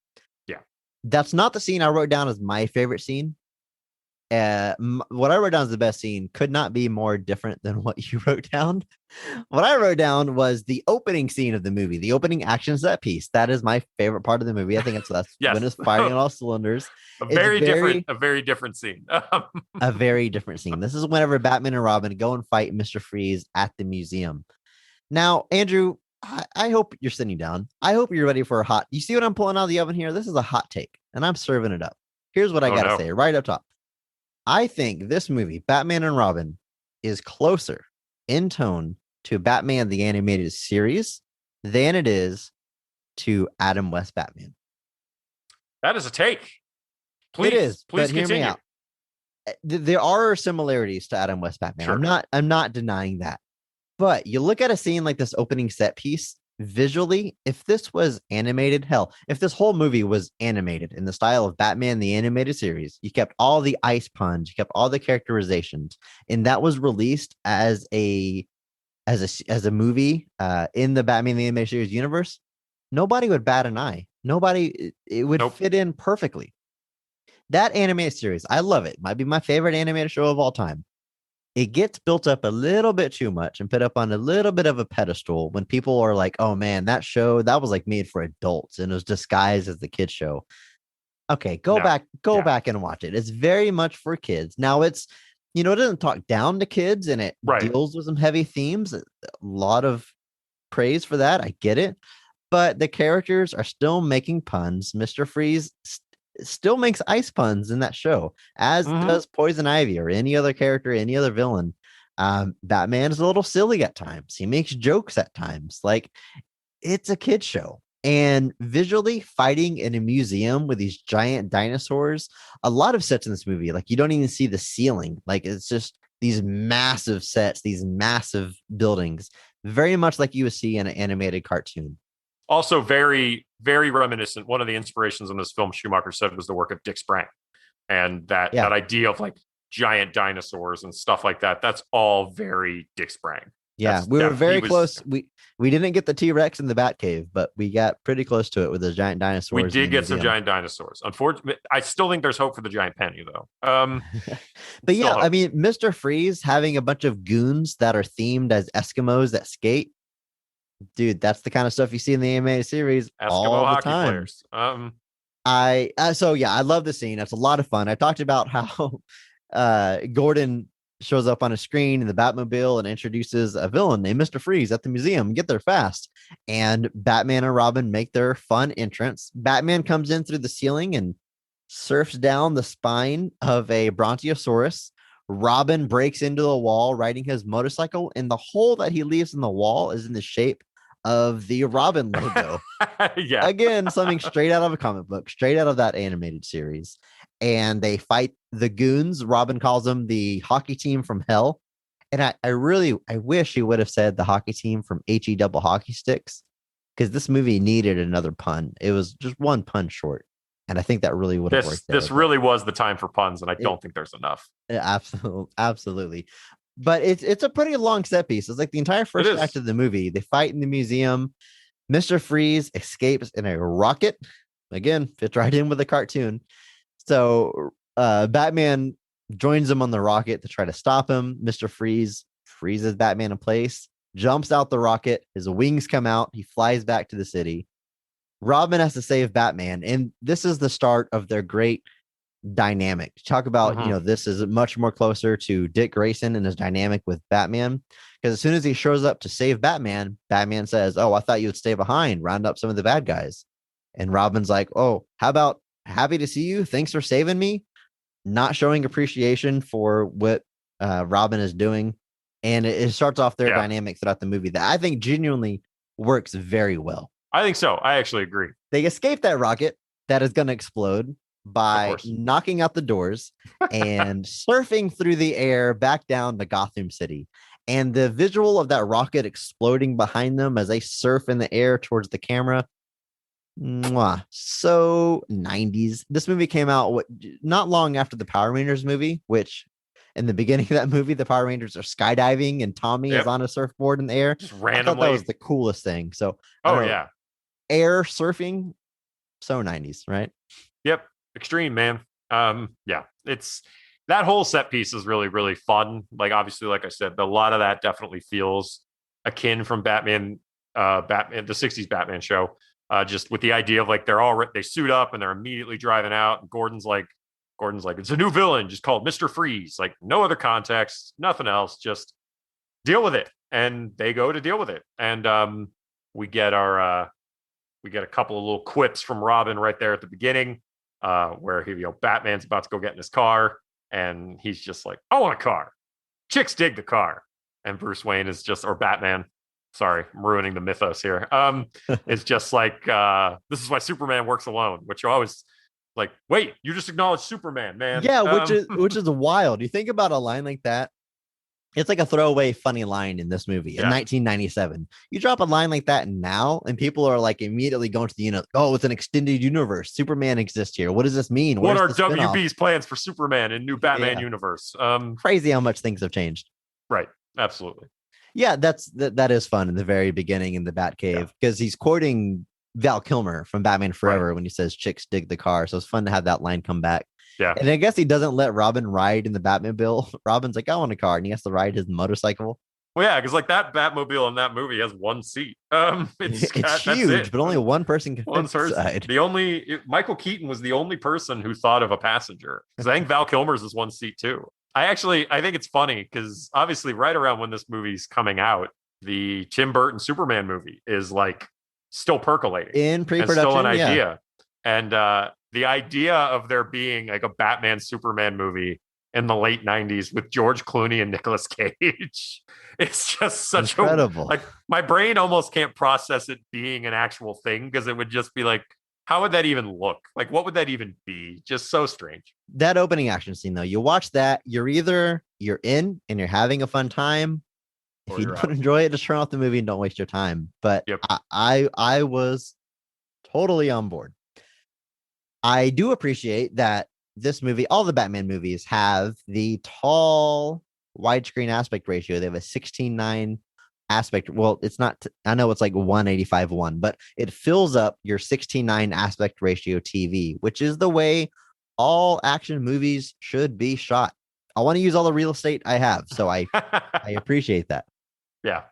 Yeah. That's not the scene I wrote down as my favorite scene. what I wrote down as the best scene could not be more different than what you wrote down. What I wrote down was the opening scene of the movie, the opening action set piece. That is my favorite part of the movie. I think that's when Yes. it's firing on all cylinders. A It's very different scene. a very different scene. This is whenever Batman and Robin go and fight Mr. Freeze at the museum. Now, Andrew, I hope you're sitting down. I hope you're ready for a hot. You see what I'm pulling out of the oven here? This is a hot take, and I'm serving it up. Here's what I Oh, got to no. say right up top. I think this movie, Batman and Robin, is closer in tone to Batman the Animated Series than it is to Adam West Batman. That is a take. Please, It is, please but hear me continue. out. There are similarities to Adam West Batman. Sure. I'm not denying that. But you look at a scene like this opening set piece visually, if this was animated, hell, if this whole movie was animated in the style of Batman the Animated Series, you kept all the ice puns, you kept all the characterizations, and that was released as a movie in the Batman the Animated Series universe, nobody would bat an eye. Nobody, it would Nope. fit in perfectly. That animated series, I love it. Might be my favorite animated show of all time. It gets built up a little bit too much and put up on a little bit of a pedestal when people are like, oh man, that show that was like made for adults and it was disguised as the kids show. Okay, go back and watch it. It's very much for kids. Now it's, it doesn't talk down to kids and it Right. deals with some heavy themes. A lot of praise for that. I get it. But the characters are still making puns. Mr. Freeze still makes ice puns in that show, as does Poison Ivy or any other character, any other villain. Batman is a little silly at times. He makes jokes at times. Like, it's a kid show. And visually fighting in a museum with these giant dinosaurs, a lot of sets in this movie, like you don't even see the ceiling. Like it's just these massive sets, these massive buildings, very much like you would see in an animated cartoon. Also very, very reminiscent. One of the inspirations in this film, Schumacher said, was the work of Dick Sprang. And that idea of like giant dinosaurs and stuff like that, that's all very Dick Sprang. Yeah, we were very close. We didn't get the T-Rex in the Batcave, but we got pretty close to it with those giant dinosaurs. We did get some giant dinosaurs. Unfortunately, I still think there's hope for the giant penny, though. But yeah, I mean, Mr. Freeze having a bunch of goons that are themed as Eskimos that skate. Dude, that's the kind of stuff you see in the animated series Eskimo all the hockey time. Players. I love the scene. It's a lot of fun. I talked about how Gordon shows up on a screen in the Batmobile and introduces a villain named Mr. Freeze at the museum. Get there fast. And Batman and Robin make their fun entrance. Batman comes in through the ceiling and surfs down the spine of a Brontosaurus. Robin breaks into the wall riding his motorcycle, and the hole that he leaves in the wall is in the shape of the Robin logo. Yeah. Again, something straight out of a comic book, straight out of that animated series. And they fight the goons. Robin calls them the hockey team from hell. And I wish he would have said the hockey team from HE double hockey sticks, because this movie needed another pun. It was just one pun short. And I think that really would have worked. This really was the time for puns, and I don't think there's enough. Absolutely. But it's a pretty long set piece. It's like the entire first act of the movie. They fight in the museum. Mr. Freeze escapes in a rocket. Again, fits right in with the cartoon. So Batman joins him on the rocket to try to stop him. Mr. Freeze freezes Batman in place, jumps out the rocket. His wings come out. He flies back to the city. Robin has to save Batman. And this is the start of their great dynamic. Talk about, this is much more closer to Dick Grayson and his dynamic with Batman. Because as soon as he shows up to save Batman, Batman says, "Oh, I thought you would stay behind, round up some of the bad guys." And Robin's like, "Oh, how about happy to see you. Thanks for saving me." Not showing appreciation for what Robin is doing. And it starts off their dynamic throughout the movie that I think genuinely works very well. I think so. I actually agree. They escape that rocket that is going to explode by knocking out the doors and surfing through the air back down to Gotham City. And the visual of that rocket exploding behind them as they surf in the air towards the camera. Mwah. So 90s. This movie came out not long after the Power Rangers movie, which in the beginning of that movie, the Power Rangers are skydiving and Tommy is on a surfboard in the air. Just randomly. I thought that was the coolest thing. So, air surfing, so 90s, right? Yep. Extreme, man. Yeah. It's that whole set piece is really, really fun. Like, obviously, like I said, a lot of that definitely feels akin from Batman, the 60s Batman show. Just with the idea of like they suit up and they're immediately driving out. And Gordon's like, it's a new villain, just called Mr. Freeze. Like, no other context, nothing else, just deal with it. And they go to deal with it. And we get a couple of little quips from Robin right there at the beginning, where Batman's about to go get in his car, and he's just like, I want a car. Chicks dig the car. And Bruce Wayne is just, or Batman, sorry, I'm ruining the mythos here. It's just like, this is why Superman works alone, which you always like, wait, you just acknowledged Superman, man. Yeah, which is wild. You think about a line like that. It's like a throwaway funny line in this movie in 1997. You drop a line like that now, and people are like immediately going to the oh, it's an extended universe. Superman exists here. What does this mean? What are WB's plans for Superman in new Batman universe? Crazy how much things have changed. Right. Absolutely. Yeah, that is fun in the very beginning in the Batcave, because he's quoting Val Kilmer from Batman Forever when he says chicks dig the car. So it's fun to have that line come back. Yeah. And I guess he doesn't let Robin ride in the Batmobile. Robin's like, I want a car, and he has to ride his motorcycle. Well, yeah, because like that Batmobile in that movie has one seat. It's huge, but only one person can fit inside. Michael Keaton was the only person who thought of a passenger, because I think Val Kilmer's is one seat too. I think it's funny because obviously right around when this movie's coming out, the Tim Burton Superman movie is like still percolating in pre-production, still an idea. And the idea of there being like a Batman Superman movie in the late 90s with George Clooney and Nicolas Cage, it's just such incredible. Like my brain almost can't process it being an actual thing, because it would just be like, how would that even look? Like, what would that even be? Just so strange. That opening action scene, though, you watch that, you're in and you're having a fun time. If you don't enjoy it, just turn off the movie and don't waste your time. But I was totally on board. I do appreciate that this movie, all the Batman movies, have the tall widescreen aspect ratio. They have a 16:9 aspect. Well, it's not, I know it's like 185:1, but it fills up your 16:9 aspect ratio TV, which is the way all action movies should be shot. I want to use all the real estate I have, so I appreciate that. Yeah.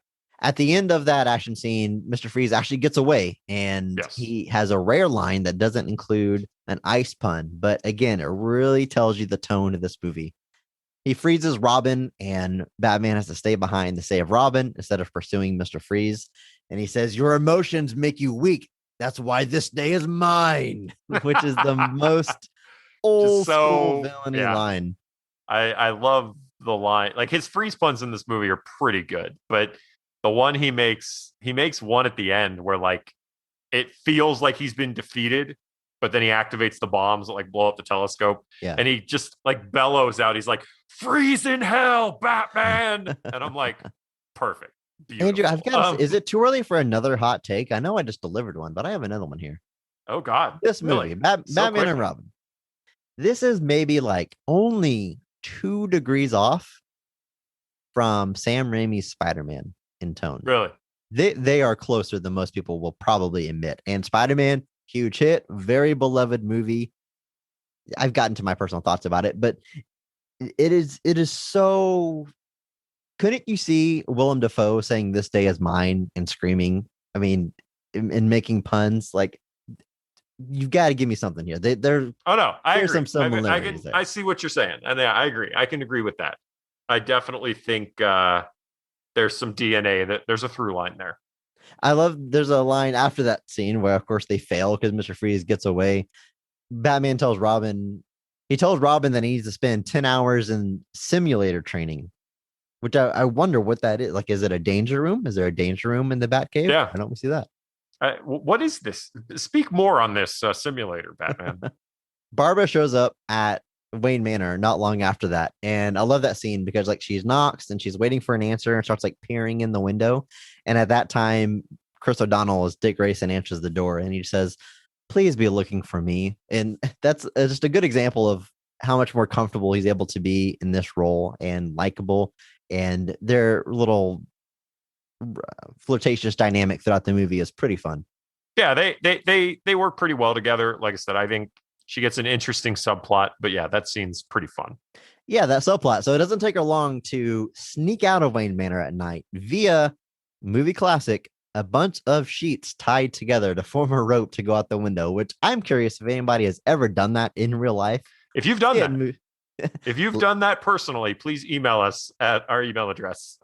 At the end of that action scene, Mr. Freeze actually gets away, and he has a rare line that doesn't include an ice pun. But again, it really tells you the tone of this movie. He freezes Robin, and Batman has to stay behind to save Robin instead of pursuing Mr. Freeze. And he says, your emotions make you weak. That's why this day is mine, which is the most old school villainy line. I love the line. Like, his freeze puns in this movie are pretty good, but the one he makes one at the end where like it feels like he's been defeated, but then he activates the bombs that like blow up the telescope. Yeah. And he just like bellows out. He's like, freeze in hell, Batman. And I'm like, perfect. Beautiful. Andrew, I've got is it too early for another hot take? I know I just delivered one, but I have another one here. Oh God. This movie, Batman and Robin. This is maybe like only 2 degrees off from Sam Raimi's Spider-Man in tone. Really? They are closer than most people will probably admit. And Spider-Man, huge hit, very beloved movie. I've gotten to my personal thoughts about it, but it is so. Couldn't you see Willem Dafoe saying "This day is mine" and screaming? I mean, and making puns. Like, you've got to give me something here. They're oh no, I agree. Some similarities there. I see what you're saying, and yeah, I agree. I can agree with that. I definitely think there's some DNA, that there's a through line there. I love there's a line after that scene where, of course, they fail because Mr. Freeze gets away. Batman tells Robin that he needs to spend 10 hours in simulator training, which I wonder what that is. Like, is it a danger room? Is there a danger room in the Batcave? Yeah. Why don't we see that? What is this? Speak more on this simulator, Batman. Barbara shows up at Wayne Manor not long after that, and I love that scene because like she knocks and she's waiting for an answer and starts like peering in the window, and at that time Chris O'Donnell as Dick Grayson answers the door and he says, please be looking for me. And that's just a good example of how much more comfortable he's able to be in this role and likable, and their little flirtatious dynamic throughout the movie is pretty fun. Yeah, they work pretty well together. Like I said, I think she gets an interesting subplot, but yeah, that scene's pretty fun. Yeah, that subplot. So it doesn't take her long to sneak out of Wayne Manor at night via movie classic, a bunch of sheets tied together to form a rope to go out the window, which I'm curious if anybody has ever done that in real life. If you've done that, if you've done that personally, please email us at our email address.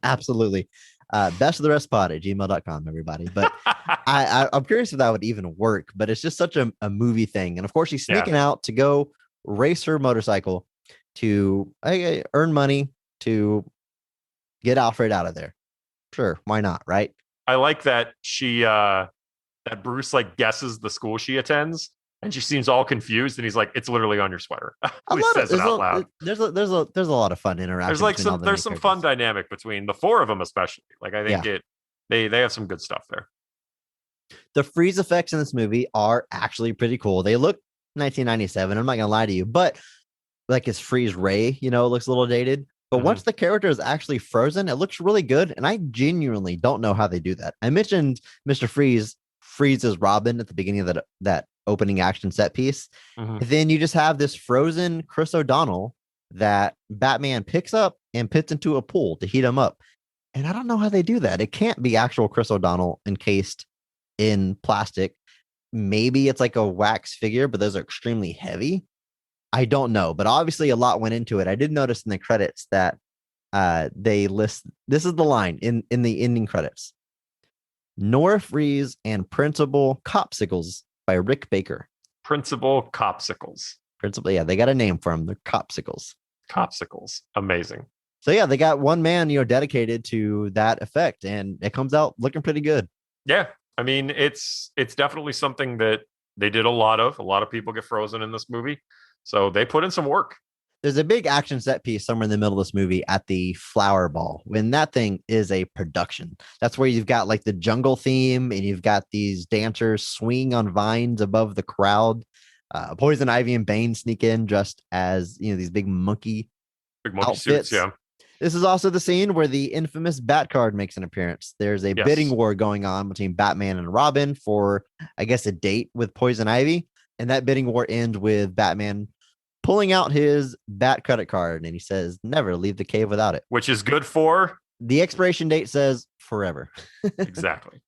Absolutely. Bestoftherestpod at gmail.com, everybody. But I'm curious if that would even work, but it's just such a movie thing. And of course, she's sneaking out to go race her motorcycle to earn money to get Alfred out of there. Sure, why not, right? I like that that Bruce like guesses the school she attends, and she seems all confused, and he's like, "It's literally on your sweater." He says it out loud. There's a lot of fun interaction. There's like some fun dynamic between the four of them, especially. Like I think they have some good stuff there. The freeze effects in this movie are actually pretty cool. They look 1997. I'm not gonna lie to you, but like his freeze ray, looks a little dated. But once the character is actually frozen, it looks really good. And I genuinely don't know how they do that. I mentioned Mr. Freeze freezes Robin at the beginning of that opening action set piece. Then you just have this frozen Chris O'Donnell that Batman picks up and puts into a pool to heat him up. And I don't know how they do that. It can't be actual Chris O'Donnell encased in plastic. Maybe it's like a wax figure, but those are extremely heavy. I don't know, but obviously a lot went into it. I did notice in the credits that they list, this is the line in the ending credits: Nora Freeze and Principal Copsicles by Rick Baker. Principal Copsicles. Yeah, they got a name for them. They're Copsicles. Copsicles. Amazing. So yeah, they got one man, dedicated to that effect, and it comes out looking pretty good. Yeah. I mean, it's definitely something that they did a lot of. A lot of people get frozen in this movie. So they put in some work. There's a big action set piece somewhere in the middle of this movie at the flower ball, when that thing is a production. That's where you've got like the jungle theme, and you've got these dancers swinging on vines above the crowd. Poison Ivy and Bane sneak in dressed as, these big monkey outfits. Suits, yeah. This is also the scene where the infamous Bat card makes an appearance. There's a bidding war going on between Batman and Robin for, I guess, a date with Poison Ivy. And that bidding war ends with Batman pulling out his Bat credit card, and he says, "Never leave the cave without it." Which is good for? The expiration date says forever. Exactly.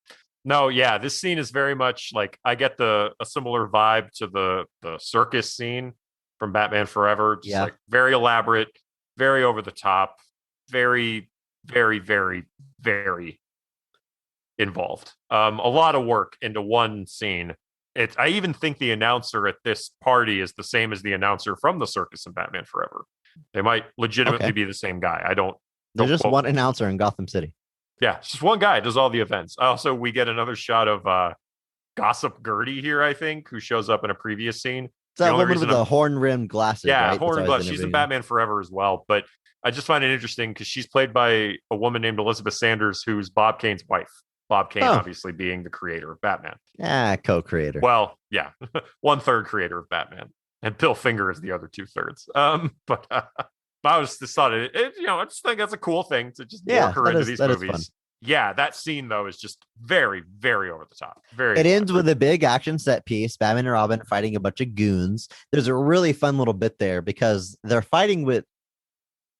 No, yeah, this scene is very much like, I get a similar vibe to the circus scene from Batman Forever. Just like very elaborate, very over the top, very, very, very, very involved. A lot of work into one scene. I even think the announcer at this party is the same as the announcer from the circus in Batman Forever. They might legitimately be the same guy. There's just one announcer in Gotham City. Yeah, it's just one guy does all the events. Also, we get another shot of Gossip Gertie here, I think, who shows up in a previous scene. It's that woman with the horn-rimmed glasses. Yeah, right? horn-rimmed glasses. She's in Batman Forever as well. But I just find it interesting because she's played by a woman named Elizabeth Sanders, who's Bob Kane's wife. Bob Kane, obviously being the creator of Batman. Co-creator. Well, yeah, 1/3 creator of Batman, and Bill Finger is the other 2/3. But I was just thought I just think that's a cool thing to just work her into these movies. Yeah, that scene though is just very, very over the top. It ends with a big action set piece. Batman and Robin fighting a bunch of goons. There's a really fun little bit there because they're fighting with.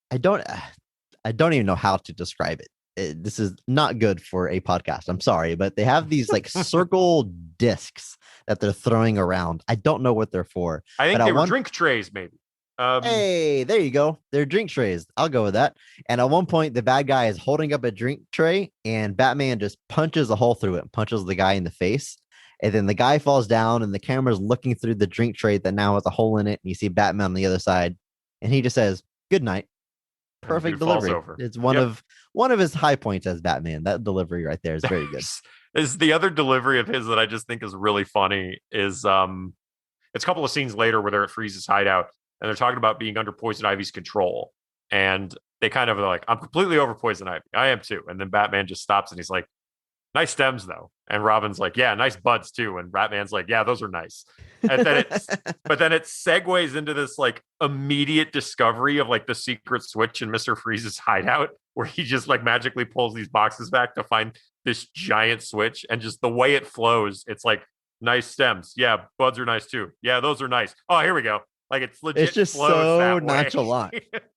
I don't even know how to describe it. This is not good for a podcast. I'm sorry, but they have these like circle discs that they're throwing around. I don't know what they're for. I think they were drink trays, maybe. Hey, there you go. They're drink trays. I'll go with that. And at one point, the bad guy is holding up a drink tray, and Batman just punches a hole through it, punches the guy in the face. And then the guy falls down, and the camera's looking through the drink tray that now has a hole in it. And you see Batman on the other side, and he just says, "Good night." Perfect delivery. It's one of his high points as Batman. That delivery right there is very good. Is the other delivery of his that I just think is really funny is it's a couple of scenes later where they're at Freeze's hideout and they're talking about being under Poison Ivy's control, and they kind of are like, "I'm completely over Poison Ivy. I am too." And then Batman just stops and he's like, "Nice stems though." And Robin's like, "Yeah, nice buds too." And Batman's like, "Yeah, those are nice." And then but then it segues into this like immediate discovery of like the secret switch in Mr. Freeze's hideout, where he just like magically pulls these boxes back to find this giant switch, and just the way it flows, it's like, "Nice stems. Yeah, buds are nice too. Yeah, those are nice. Oh, here we go. Like it's legit. It's just flows so that way. nonchalant.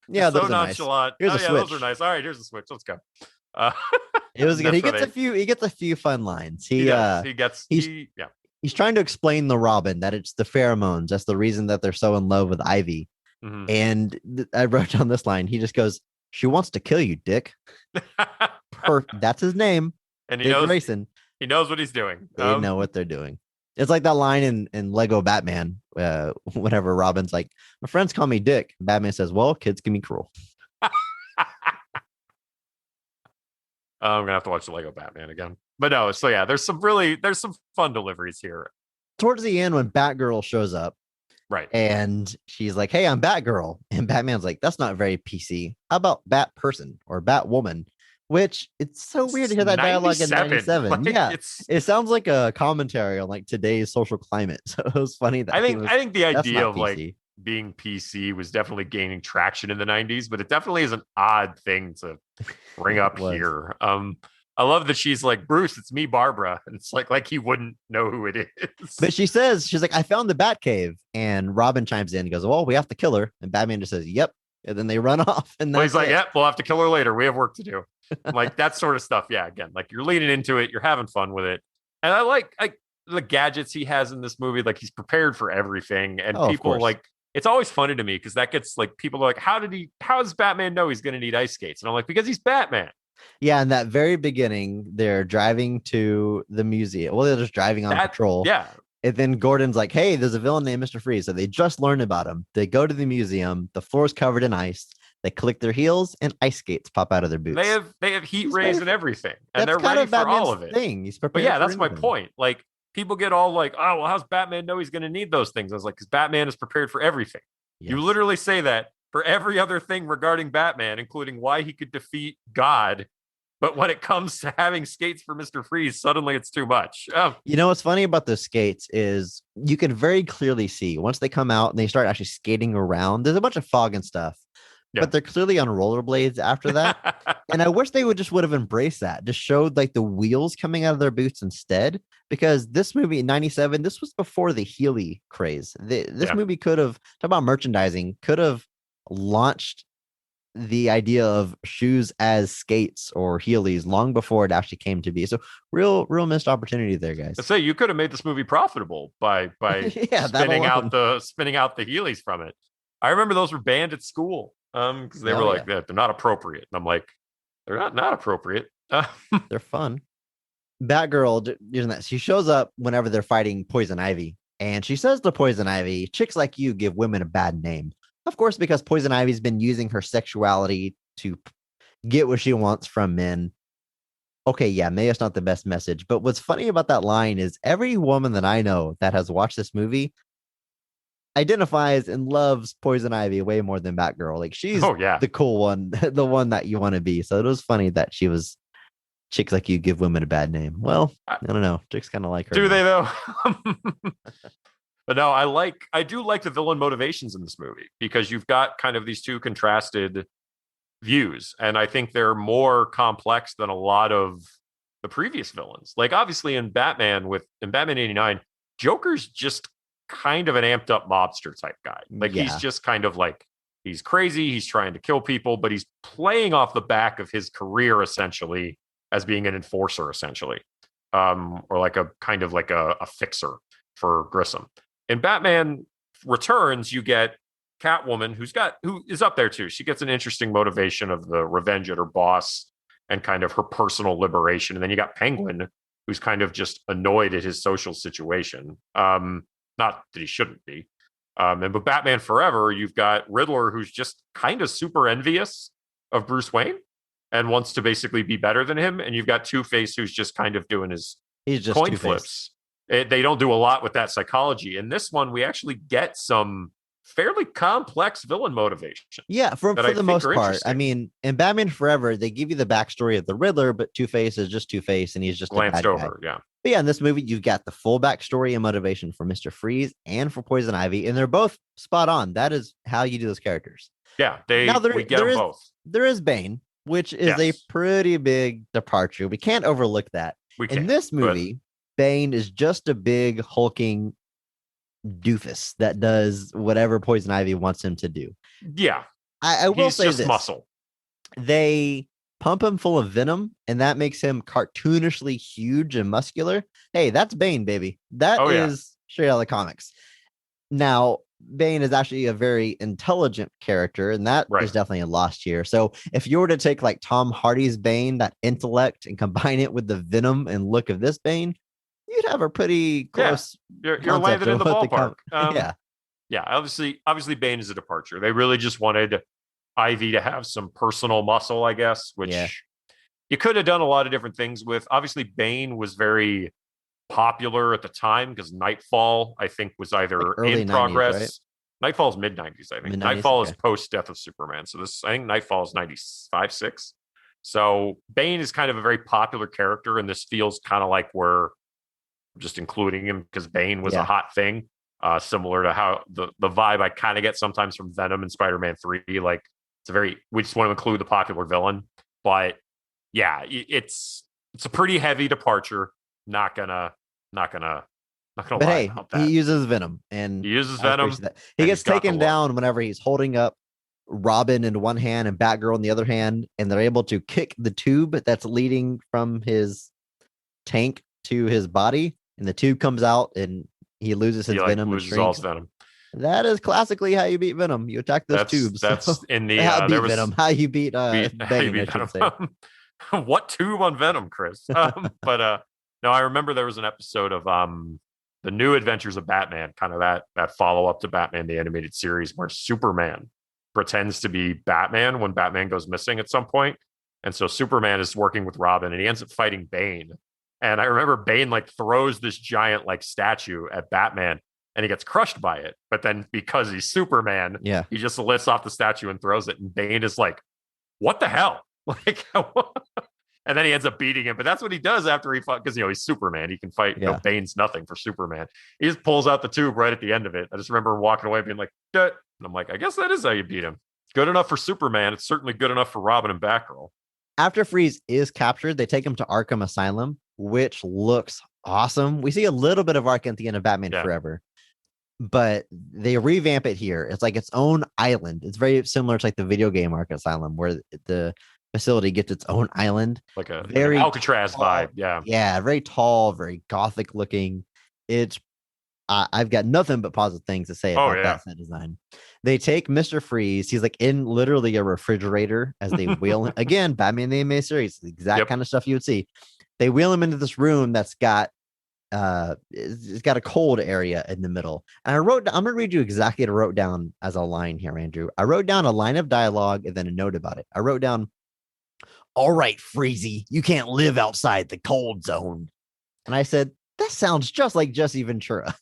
Yeah, Just so those are nice. nonchalant. Here's Oh a yeah, those are switch. nice. All right, here's the switch. Let's go. Uh, It was good. that's He what gets a few. He gets a few fun lines. he does. He's Yeah. he's trying to explain the Robin that it's the pheromones. That's the reason that they're so in love with Ivy. Mhm. And I wrote down this line. He just goes, "She wants to kill you, Dick." That's his name. And Dick Grayson. he knows what he's doing. They know what they're doing. It's like that line in Lego Batman, whenever Robin's like, "My friends call me Dick." Batman says, "Well, kids can be cruel." I'm gonna have to watch the Lego Batman again. But no, so yeah, there's some fun deliveries here. Towards the end, when Batgirl shows up, Right. and she's like, "Hey, I'm Batgirl," and Batman's like, "That's not very PC. How about Bat Person or Batwoman?" Which it's so weird to hear that dialogue in 97. Like, Yeah, it sounds like a commentary on like today's social climate. So it was funny that I think the idea of PC. like being PC was definitely gaining traction in the 90s, but it definitely is an odd thing to bring up here. I love that she's like, "Bruce, it's me, Barbara," and it's like he wouldn't know who it is. But she's like, "I found the Batcave," and Robin chimes in and goes, "Well, we have to kill her," and Batman just says, "Yep," and then they run off. And he's like, "Yep, we'll have to kill her later. We have work to do." Like that sort of stuff. Yeah, again, like you're leaning into it, you're having fun with it, and I like the gadgets he has in this movie. Like he's prepared for everything, and people like. It's always funny to me because that gets like people are like, how does Batman know he's going to need ice skates? And I'm like, because he's Batman. Yeah, in that very beginning, they're driving to the museum. Well, they're just driving on patrol. Yeah. And then Gordon's like, "Hey, there's a villain named Mr. Freeze." So they just learned about him. They go to the museum. The floor's covered in ice. They click their heels and ice skates pop out of their boots. They have heat rays and everything. And that's they're ready for Batman's all of it. He's prepared. But yeah, that's my point. Like people get all like, "Oh, well, how's Batman know he's going to need those things?" I was like, because Batman is prepared for everything. Yes. You literally say that for every other thing regarding Batman, including why he could defeat God. But when it comes to having skates for Mr. Freeze, suddenly it's too much. You know what's funny about those skates is you can very clearly see once they come out and they start actually skating around, there's a bunch of fog and stuff. Yeah. But they're clearly on rollerblades after that. And I wish they would have embraced that, just showed like the wheels coming out of their boots instead. Because this movie in 97, this was before the Heeley craze. This movie could have, talk about merchandising, could have launched the idea of shoes as skates or Heelys long before it actually came to be. So real missed opportunity there, guys. I say you could have made this movie profitable by spinning out the Heelys from it. I remember those were banned at school because they were like that. They're not appropriate. And I'm like, they're not appropriate. They're fun. Batgirl using that. She shows up whenever they're fighting Poison Ivy, and she says to Poison Ivy, "Chicks like you give women a bad name." Of course, because Poison Ivy's been using her sexuality to get what she wants from men. Okay, yeah, maybe it's not the best message, but what's funny about that line is every woman that I know that has watched this movie identifies and loves Poison Ivy way more than Batgirl. Like she's the cool one, the one that you want to be. So it was funny that she was "Chicks like you give women a bad name." Well, I don't know. Chicks kind of like her. Do they though? But no, I do like the villain motivations in this movie because you've got kind of these two contrasted views. And I think they're more complex than a lot of the previous villains. Like obviously in Batman 89, Joker's just kind of an amped up mobster type guy. Like he's just kind of like, he's crazy. He's trying to kill people, but he's playing off the back of his career essentially as being an enforcer essentially. Or like a kind of like a fixer for Grissom. In Batman Returns, you get Catwoman, who is up there too. She gets an interesting motivation of the revenge at her boss and kind of her personal liberation. And then you got Penguin, who's kind of just annoyed at his social situation. Not that he shouldn't be. But Batman Forever, you've got Riddler, who's just kind of super envious of Bruce Wayne and wants to basically be better than him. And you've got Two-Face, who's just kind of doing his coin flips. They don't do a lot with that psychology. In this one, we actually get some fairly complex villain motivation. Yeah, for the most part. I mean, in Batman Forever, they give you the backstory of the Riddler, but Two-Face is just Two-Face, and he's just glanced over. Yeah. But yeah, in this movie, you've got the full backstory and motivation for Mr. Freeze and for Poison Ivy, and they're both spot on. That is how you do those characters. Yeah, we get them both. There is Bane, which is a pretty big departure. We can't overlook that. In this movie, Bane is just a big hulking doofus that does whatever Poison Ivy wants him to do. Yeah. I will He's say just this. muscle. They pump him full of venom, and that makes him cartoonishly huge and muscular. Hey, that's Bane, baby. That Oh, yeah. is straight out of the comics. Now, Bane is actually a very intelligent character, and that Right. is definitely a lost here. So if you were to take like Tom Hardy's Bane, that intellect, and combine it with the venom and look of this Bane, you'd have a pretty close. You're concept landed in of the what ballpark. Yeah. Yeah, obviously Bane is a departure. They really just wanted Ivy to have some personal muscle, I guess, which Yeah. you could have done a lot of different things with. Obviously, Bane was very popular at the time because Nightfall, I think, was either Like early in 90s, progress. right? Nightfall's mid 90s, I think. Mid-90s, Nightfall is okay. post Death of Superman. So I think Nightfall is 95, 6. So Bane is kind of a very popular character, and this feels kind of like we're just including him because Bane was a hot thing. Similar to how the vibe I kind of get sometimes from Venom and Spider-Man 3. Like we just want to include the popular villain. But yeah, it's a pretty heavy departure. Not gonna But lie hey, about that. he uses venom, and He uses venom. He gets he's got the taken look. down whenever he's holding up Robin in one hand and Batgirl in the other hand, and they're able to kick the tube that's leading from his tank to his body, and the tube comes out, and he loses his venom and loses all his shrinks. venom. That is classically how you beat Venom. You attack those tubes. That's So, in the how there beat was Venom. How you beat Bane, beat I should say. Venom. What tube on Venom, Chris? But no, I remember there was an episode of the New Adventures of Batman, kind of that follow up to Batman the Animated Series, where Superman pretends to be Batman when Batman goes missing at some point, and so Superman is working with Robin, and he ends up fighting Bane. And I remember Bane like throws this giant like statue at Batman, and he gets crushed by it. But then because he's Superman, he just lifts off the statue and throws it, and Bane is like, "What the hell?" Like, and then he ends up beating him. But that's what he does after he fought, because he's Superman. He can fight. Bane's nothing for Superman. He just pulls out the tube right at the end of it. I just remember walking away being like, "Duh." And I'm like, I guess that is how you beat him. Good enough for Superman. It's certainly good enough for Robin and Batgirl. After Freeze is captured, they take him to Arkham Asylum, which looks awesome. We see a little bit of Arkham at the end of Batman Forever, but they revamp it here. It's like its own island. It's very similar to like the video game Arkham Asylum, where the facility gets its own island, like a very like Alcatraz tall, vibe. Yeah, very tall, very gothic looking. It's I've got nothing but positive things to say about that set design. They take Mr. Freeze. He's like in literally a refrigerator as they wheel him. Again, Batman the Animated Series, the exact kind of stuff you would see. They wheel him into this room that's got it's got a cold area in the middle. And I'm gonna read you exactly what I wrote down as a line here, Andrew. I wrote down a line of dialogue and then a note about it. I wrote down, "All right, Freezy, you can't live outside the cold zone." And I said, that sounds just like Jesse Ventura.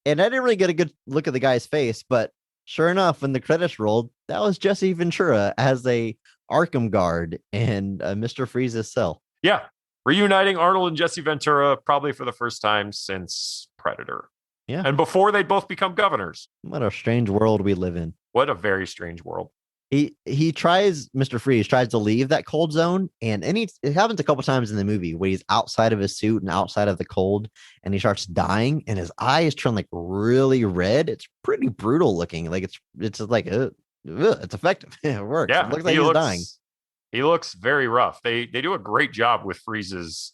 And I didn't really get a good look at the guy's face, but sure enough, when the credits rolled, that was Jesse Ventura as a Arkham guard in Mr. Freeze's cell. Yeah. Reuniting Arnold and Jesse Ventura probably for the first time since Predator. Yeah. And before they'd both become governors. What a strange world we live in. What a very strange world. Mr. Freeze tries to leave that cold zone, and it happens a couple times in the movie where he's outside of his suit and outside of the cold, and he starts dying, and his eyes turn like really red. It's pretty brutal looking. Like it's like it's effective. It works. Yeah, it looks like he's dying. He looks very rough. They do a great job with Freeze's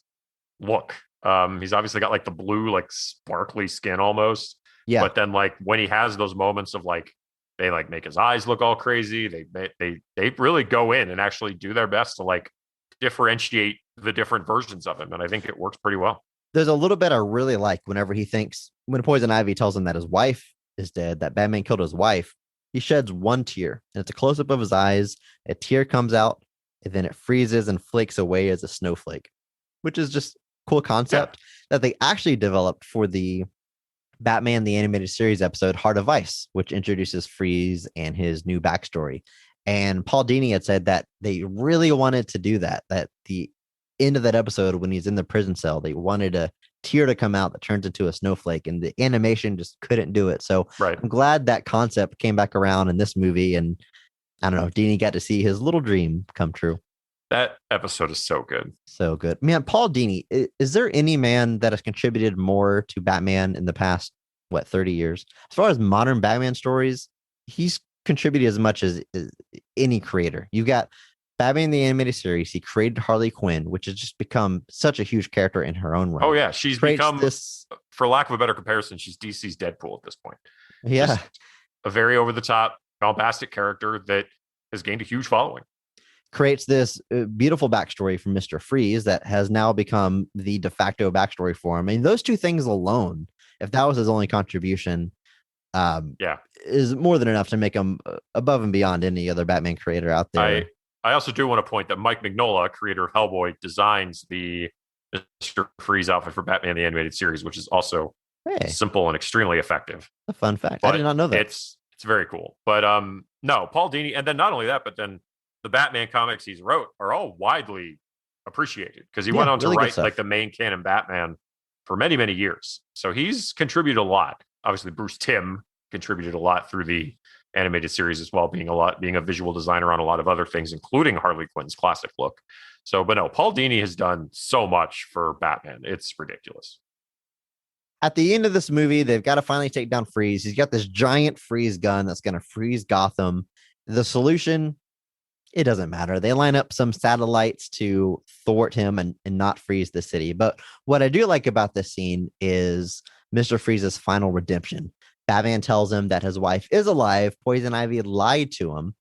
look. He's obviously got like the blue, like sparkly skin almost. Yeah. But then like when he has those moments of like, they like make his eyes look all crazy. They really go in and actually do their best to like differentiate the different versions of him. And I think it works pretty well. There's a little bit I really like when Poison Ivy tells him that his wife is dead, that Batman killed his wife, he sheds one tear, and it's a close-up of his eyes. A tear comes out, and then it freezes and flakes away as a snowflake, which is just cool concept that they actually developed for the Batman the Animated Series episode Heart of Ice, which introduces Freeze and his new backstory. And Paul Dini had said that they really wanted to do that the end of that episode, when he's in the prison cell, they wanted a tear to come out that turns into a snowflake, and the animation just couldn't do it. So I'm glad that concept came back around in this movie, and I don't know, Dini got to see his little dream come true. That episode is so good. So good. Man, Paul Dini, is there any man that has contributed more to Batman in the past what, 30 years. As far as modern Batman stories, he's contributed as much as any creator. You got Batman the animated series. He created Harley Quinn, which has just become such a huge character in her own right. Oh yeah, she's Creates become, this, for lack of a better comparison, she's DC's Deadpool at this point. yeah, Just a very over the top, bombastic character that has gained a huge following. creates this beautiful backstory for Mr. Freeze that has now become the de facto backstory for him. I mean, those two things alone, if that was his only contribution, is more than enough to make him above and beyond any other Batman creator out there. I also do want to point that Mike Mignola, creator of Hellboy, designs the Mr. Freeze outfit for Batman the Animated Series, which is also simple and extremely effective. A fun fact. But I did not know that. It's very cool. But no, Paul Dini, and then not only that, but then the Batman comics he's wrote are all widely appreciated because he went on to write like the main canon Batman for many, many years. So he's contributed a lot. Obviously, Bruce Timm contributed a lot through the animated series as well, being a visual designer on a lot of other things, including Harley Quinn's classic look. So, but no, Paul Dini has done so much for Batman. It's ridiculous. At the end of this movie, they've got to finally take down Freeze. He's got this giant freeze gun that's going to freeze Gotham. The solution, it doesn't matter. They line up some satellites to thwart him and not freeze the city. But what I do like about this scene is Mr. Freeze's final redemption. Batman tells him that his wife is alive. Poison Ivy lied to him,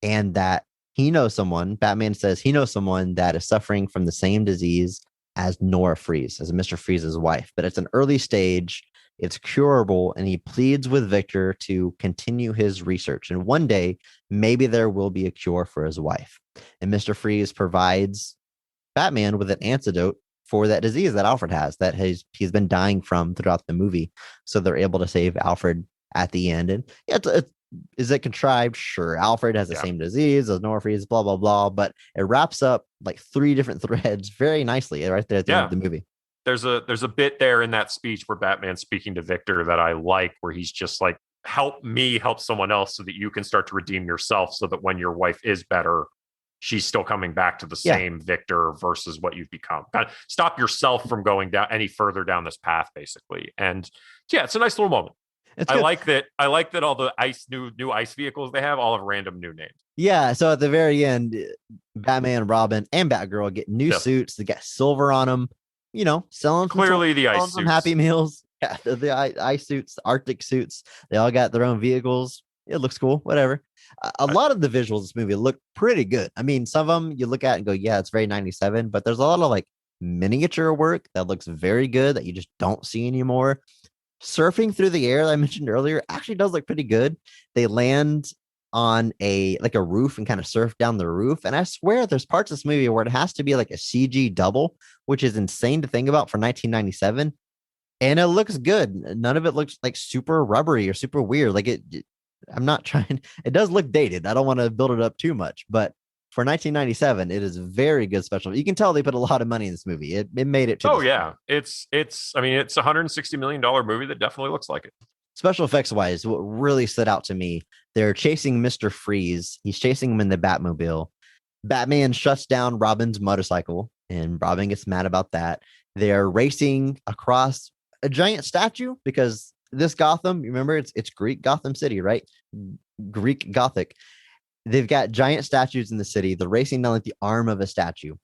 and that he knows someone. Batman says he knows someone that is suffering from the same disease as Nora Freeze, as Mr. Freeze's wife. But it's an early stage. It's curable, and he pleads with Victor to continue his research. And one day, maybe there will be a cure for his wife. And Mr. Freeze provides Batman with an antidote for that disease that Alfred has, that he's been dying from throughout the movie. So they're able to save Alfred at the end. And is it contrived? Sure. Alfred has the same disease as Nora Freeze, blah, blah, blah. But it wraps up like 3 different threads very nicely right there at the end of the movie. There's a bit there in that speech where Batman's speaking to Victor that I like, where he's just like, help me help someone else so that you can start to redeem yourself, so that when your wife is better, she's still coming back to the same Victor versus what you've become. Kind of stop yourself from going down any further down this path, basically. And yeah, it's a nice little moment. I like that all the new ice vehicles they have all have random new names. Yeah. So at the very end, Batman, Robin, and Batgirl get new suits. They got silver on them. You know, selling clearly the ice suits, Happy Meals. Yeah, the ice suits, the Arctic suits. They all got their own vehicles. It looks cool. Whatever. A lot of the visuals of this movie look pretty good. I mean, some of them you look at and go, yeah, it's very 97, but there's a lot of like miniature work that looks very good that you just don't see anymore. Surfing through the air that I mentioned earlier actually does look pretty good. They land on a roof and kind of surf down the roof. And I swear there's parts of this movie where it has to be like a CG double, which is insane to think about for 1997. And it looks good. None of it looks like super rubbery or super weird. Like I'm not trying. It does look dated. I don't want to build it up too much, but for 1997, it is very good special. You can tell they put a lot of money in this movie. It made it. It's I mean, it's a $160 million movie that definitely looks like it. Special effects wise, what really stood out to me, they're chasing Mr. Freeze. He's chasing him in the Batmobile. Batman shuts down Robin's motorcycle, and Robin gets mad about that. They're racing across a giant statue because this Gotham, remember, it's Greek Gotham City, right? Greek Gothic. They've got giant statues in the city. They're racing down like the arm of a statue.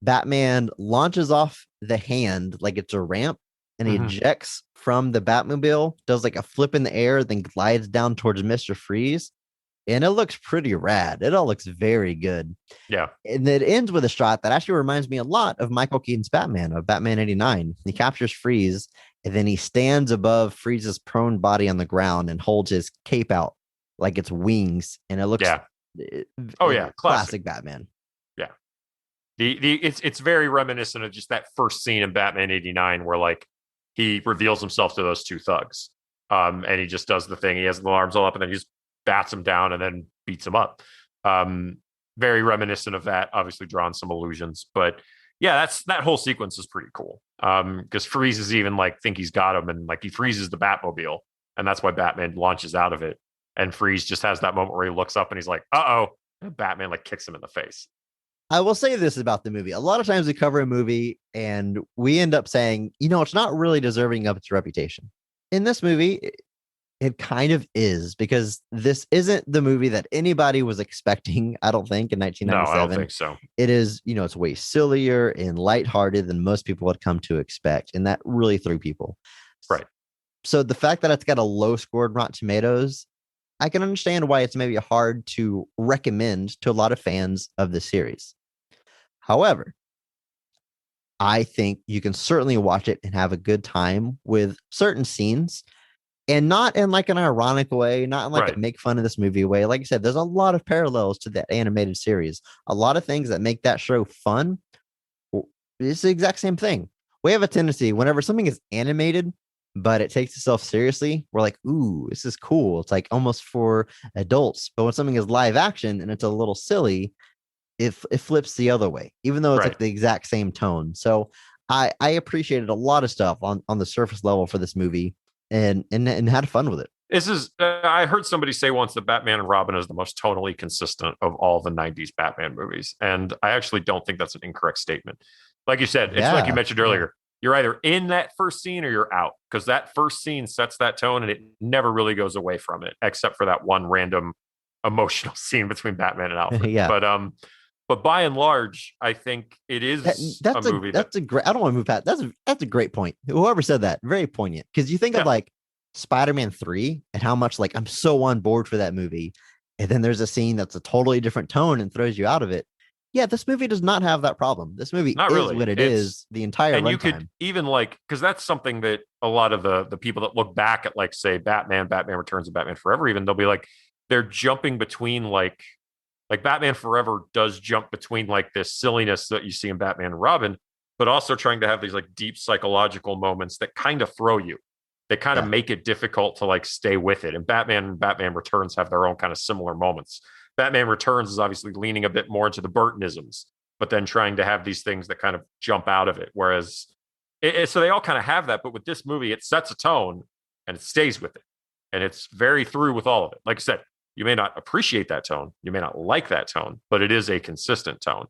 Batman launches off the hand like it's a ramp, and he ejects from the Batmobile, does like a flip in the air, then glides down towards Mr. Freeze. And it looks pretty rad. It all looks very good. Yeah. And it ends with a shot that actually reminds me a lot of Michael Keaton's Batman, of Batman 89. He captures Freeze, and then he stands above Freeze's prone body on the ground and holds his cape out like it's wings. And it looks classic Batman. Yeah. It's very reminiscent of just that first scene in Batman 89 where like he reveals himself to those two thugs. And he just does the thing. He has the arms all up and then he just bats him down and then beats him up. Very reminiscent of that, obviously drawing some illusions, but yeah, that whole sequence is pretty cool. Because Freeze is even like think he's got him, and like he freezes the Batmobile, and that's why Batman launches out of it. And Freeze just has that moment where he looks up and he's like, "Uh-oh!" And Batman like kicks him in the face. I will say this about the movie: a lot of times we cover a movie and we end up saying, you know, it's not really deserving of its reputation. In this movie, It kind of is, because this isn't the movie that anybody was expecting, I don't think, in No, 1997. I don't think so. It is, it's way sillier and lighthearted than most people had come to expect. And that really threw people. Right. So the fact that it's got a low score in Rotten Tomatoes, I can understand why it's maybe hard to recommend to a lot of fans of the series. However, I think you can certainly watch it and have a good time with certain scenes, and not in like an ironic way, not in like a make fun of this movie way. Like I said, there's a lot of parallels to that animated series. A lot of things that make that show fun. It's the exact same thing. We have a tendency whenever something is animated, but it takes itself seriously, we're like, ooh, this is cool. It's like almost for adults. But when something is live action and it's a little silly, it flips the other way, even though it's like the exact same tone. So I appreciated a lot of stuff on the surface level for this movie, and had fun with it. This is I heard somebody say once that Batman and Robin is the most tonally consistent of all the 90s Batman movies, and I actually don't think that's an incorrect statement. Like you said, it's like you mentioned earlier, you're either in that first scene or you're out, because that first scene sets that tone and it never really goes away from it, except for that one random emotional scene between Batman and Alfred. But by and large, I think it is a movie. That's a great. I don't want to move past. That's a great point. Whoever said that, very poignant. Because you think of like Spider-Man 3 and how much like I'm so on board for that movie, and then there's a scene that's a totally different tone and throws you out of it. Yeah, this movie does not have that problem. This movie is what it is the entire runtime. And you could even like, because that's something that a lot of the people that look back at like say Batman Returns, and Batman Forever, even they'll be like they're jumping between like Batman Forever does jump between like this silliness that you see in Batman and Robin, but also trying to have these like deep psychological moments that kind of throw you. They kind of make it difficult to like stay with it. And Batman Returns have their own kind of similar moments. Batman Returns is obviously leaning a bit more into the Burtonisms, but then trying to have these things that kind of jump out of it. Whereas, so they all kind of have that. But with this movie, it sets a tone and it stays with it. And it's very through with all of it. Like I said, you may not appreciate that tone. You may not like that tone, but it is a consistent tone.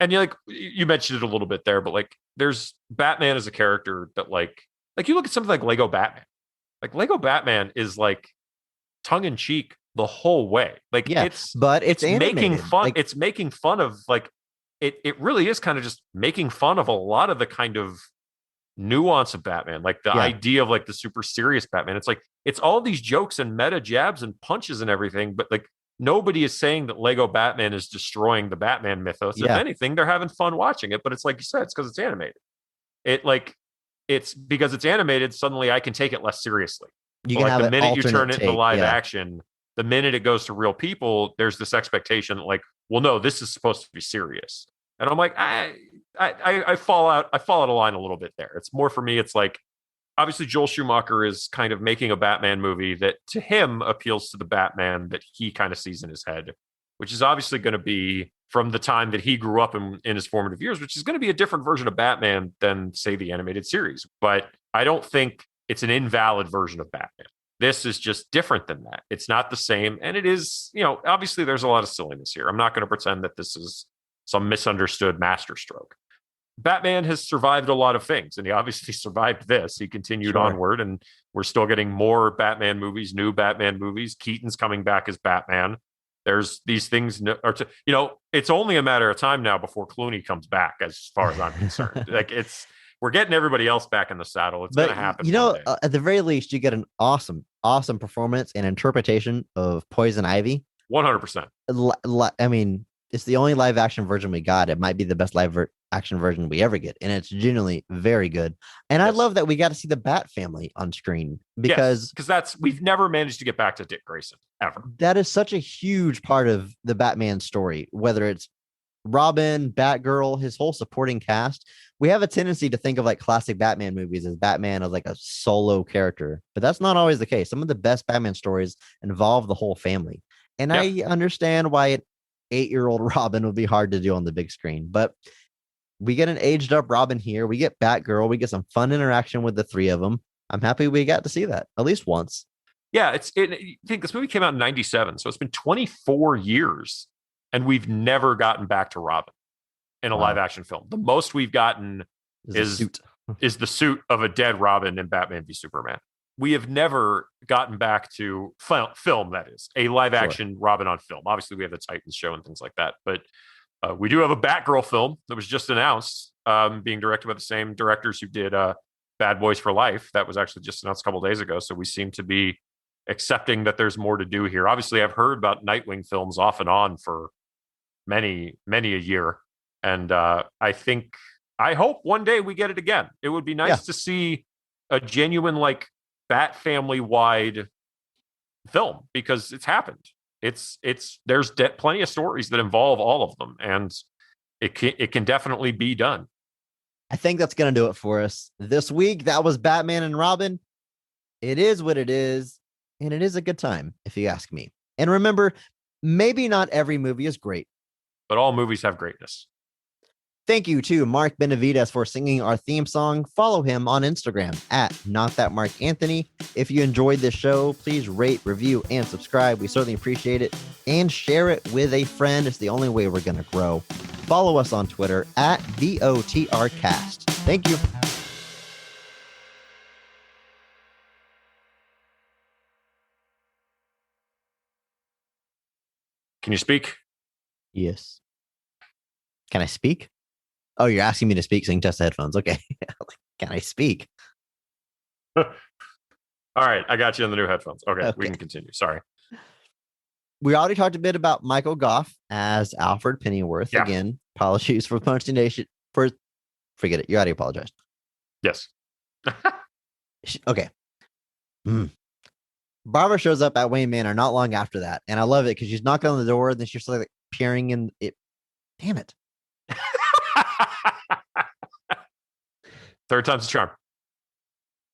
And you mentioned it a little bit there, but like there's Batman as a character that like you look at something like Lego Batman. Like Lego Batman is like tongue in cheek the whole way. Like it's making fun. Like, it's making fun of like it really is kind of just making fun of a lot of the kind of nuance of Batman, like the idea of like the super serious Batman. It's like it's all these jokes and meta jabs and punches and everything, but like nobody is saying that Lego Batman is destroying the Batman mythos. If anything, they're having fun watching it. But it's like you said, it's because it's animated. It's because it's animated. Suddenly, I can take it less seriously. Like the minute you turn it into live action, the minute it goes to real people, there's this expectation that like, well, no, this is supposed to be serious. And I'm like, I fall out of line a little bit there. It's more for me. It's like, obviously Joel Schumacher is kind of making a Batman movie that to him appeals to the Batman that he kind of sees in his head, which is obviously going to be from the time that he grew up in his formative years, which is going to be a different version of Batman than say the animated series. But I don't think it's an invalid version of Batman. This is just different than that. It's not the same. And it is, obviously there's a lot of silliness here. I'm not going to pretend that this is some misunderstood masterstroke. Batman has survived a lot of things, and he obviously survived this. He continued onward, and we're still getting more Batman movies, new Batman movies. Keaton's coming back as Batman. There's these things, it's only a matter of time now before Clooney comes back, as far as I'm concerned. Like we're getting everybody else back in the saddle. It's going to happen. At the very least, you get an awesome performance and interpretation of Poison Ivy. 100%. I mean, it's the only live action version we got. It might be the best live action version we ever get, and it's genuinely very good. And I love that we got to see the Bat family on screen because we've never managed to get back to Dick Grayson ever. That is such a huge part of the Batman story, whether it's Robin, Batgirl, his whole supporting cast. We have a tendency to think of like classic Batman movies as Batman as like a solo character, but that's not always the case. Some of the best Batman stories involve the whole family. And I understand why an 8-year-old Robin would be hard to do on the big screen, but we get an aged up Robin here. We get Batgirl. We get some fun interaction with the three of them. I'm happy we got to see that at least once. Yeah, I think this movie came out in 97, so it's been 24 years, and we've never gotten back to Robin in a live action film. The most we've gotten is the suit of a dead Robin in Batman v Superman. we have never gotten back to film, that is, a live action Robin on film. Obviously, we have the Titans show and things like that, but we do have a Batgirl film that was just announced, being directed by the same directors who did Bad Boys for Life. That was actually just announced a couple days ago. So we seem to be accepting that there's more to do here. Obviously, I've heard about Nightwing films off and on for many a year, and I hope one day we get it again. It would be nice to see a genuine like Bat family wide film, because it's happened. There's plenty of stories that involve all of them, and it can definitely be done. I think that's going to do it for us this week. That was Batman and Robin. It is what it is, and it is a good time, if you ask me. And remember, maybe not every movie is great, but all movies have greatness. Thank you to Mark Benavides for singing our theme song. Follow him on Instagram at NotThatMarkAnthony. If you enjoyed this show, please rate, review, and subscribe. We certainly appreciate it. And share it with a friend. It's the only way we're going to grow. Follow us on Twitter at VOTRcast. Thank you. Can you speak? Yes. Can I speak? Oh, you're asking me to speak, so you can test the headphones. Okay. Can I speak? All right. I got you on the new headphones. Okay. We can continue. Sorry. We already talked a bit about Michael Goff as Alfred Pennyworth. Yeah. Again, apologies for punctuation. Forget it. You already apologized. Yes. Okay. Barbara shows up at Wayne Manor not long after that. And I love it because she's knocking on the door and then she's like peering in it. Damn it. Third time's a charm.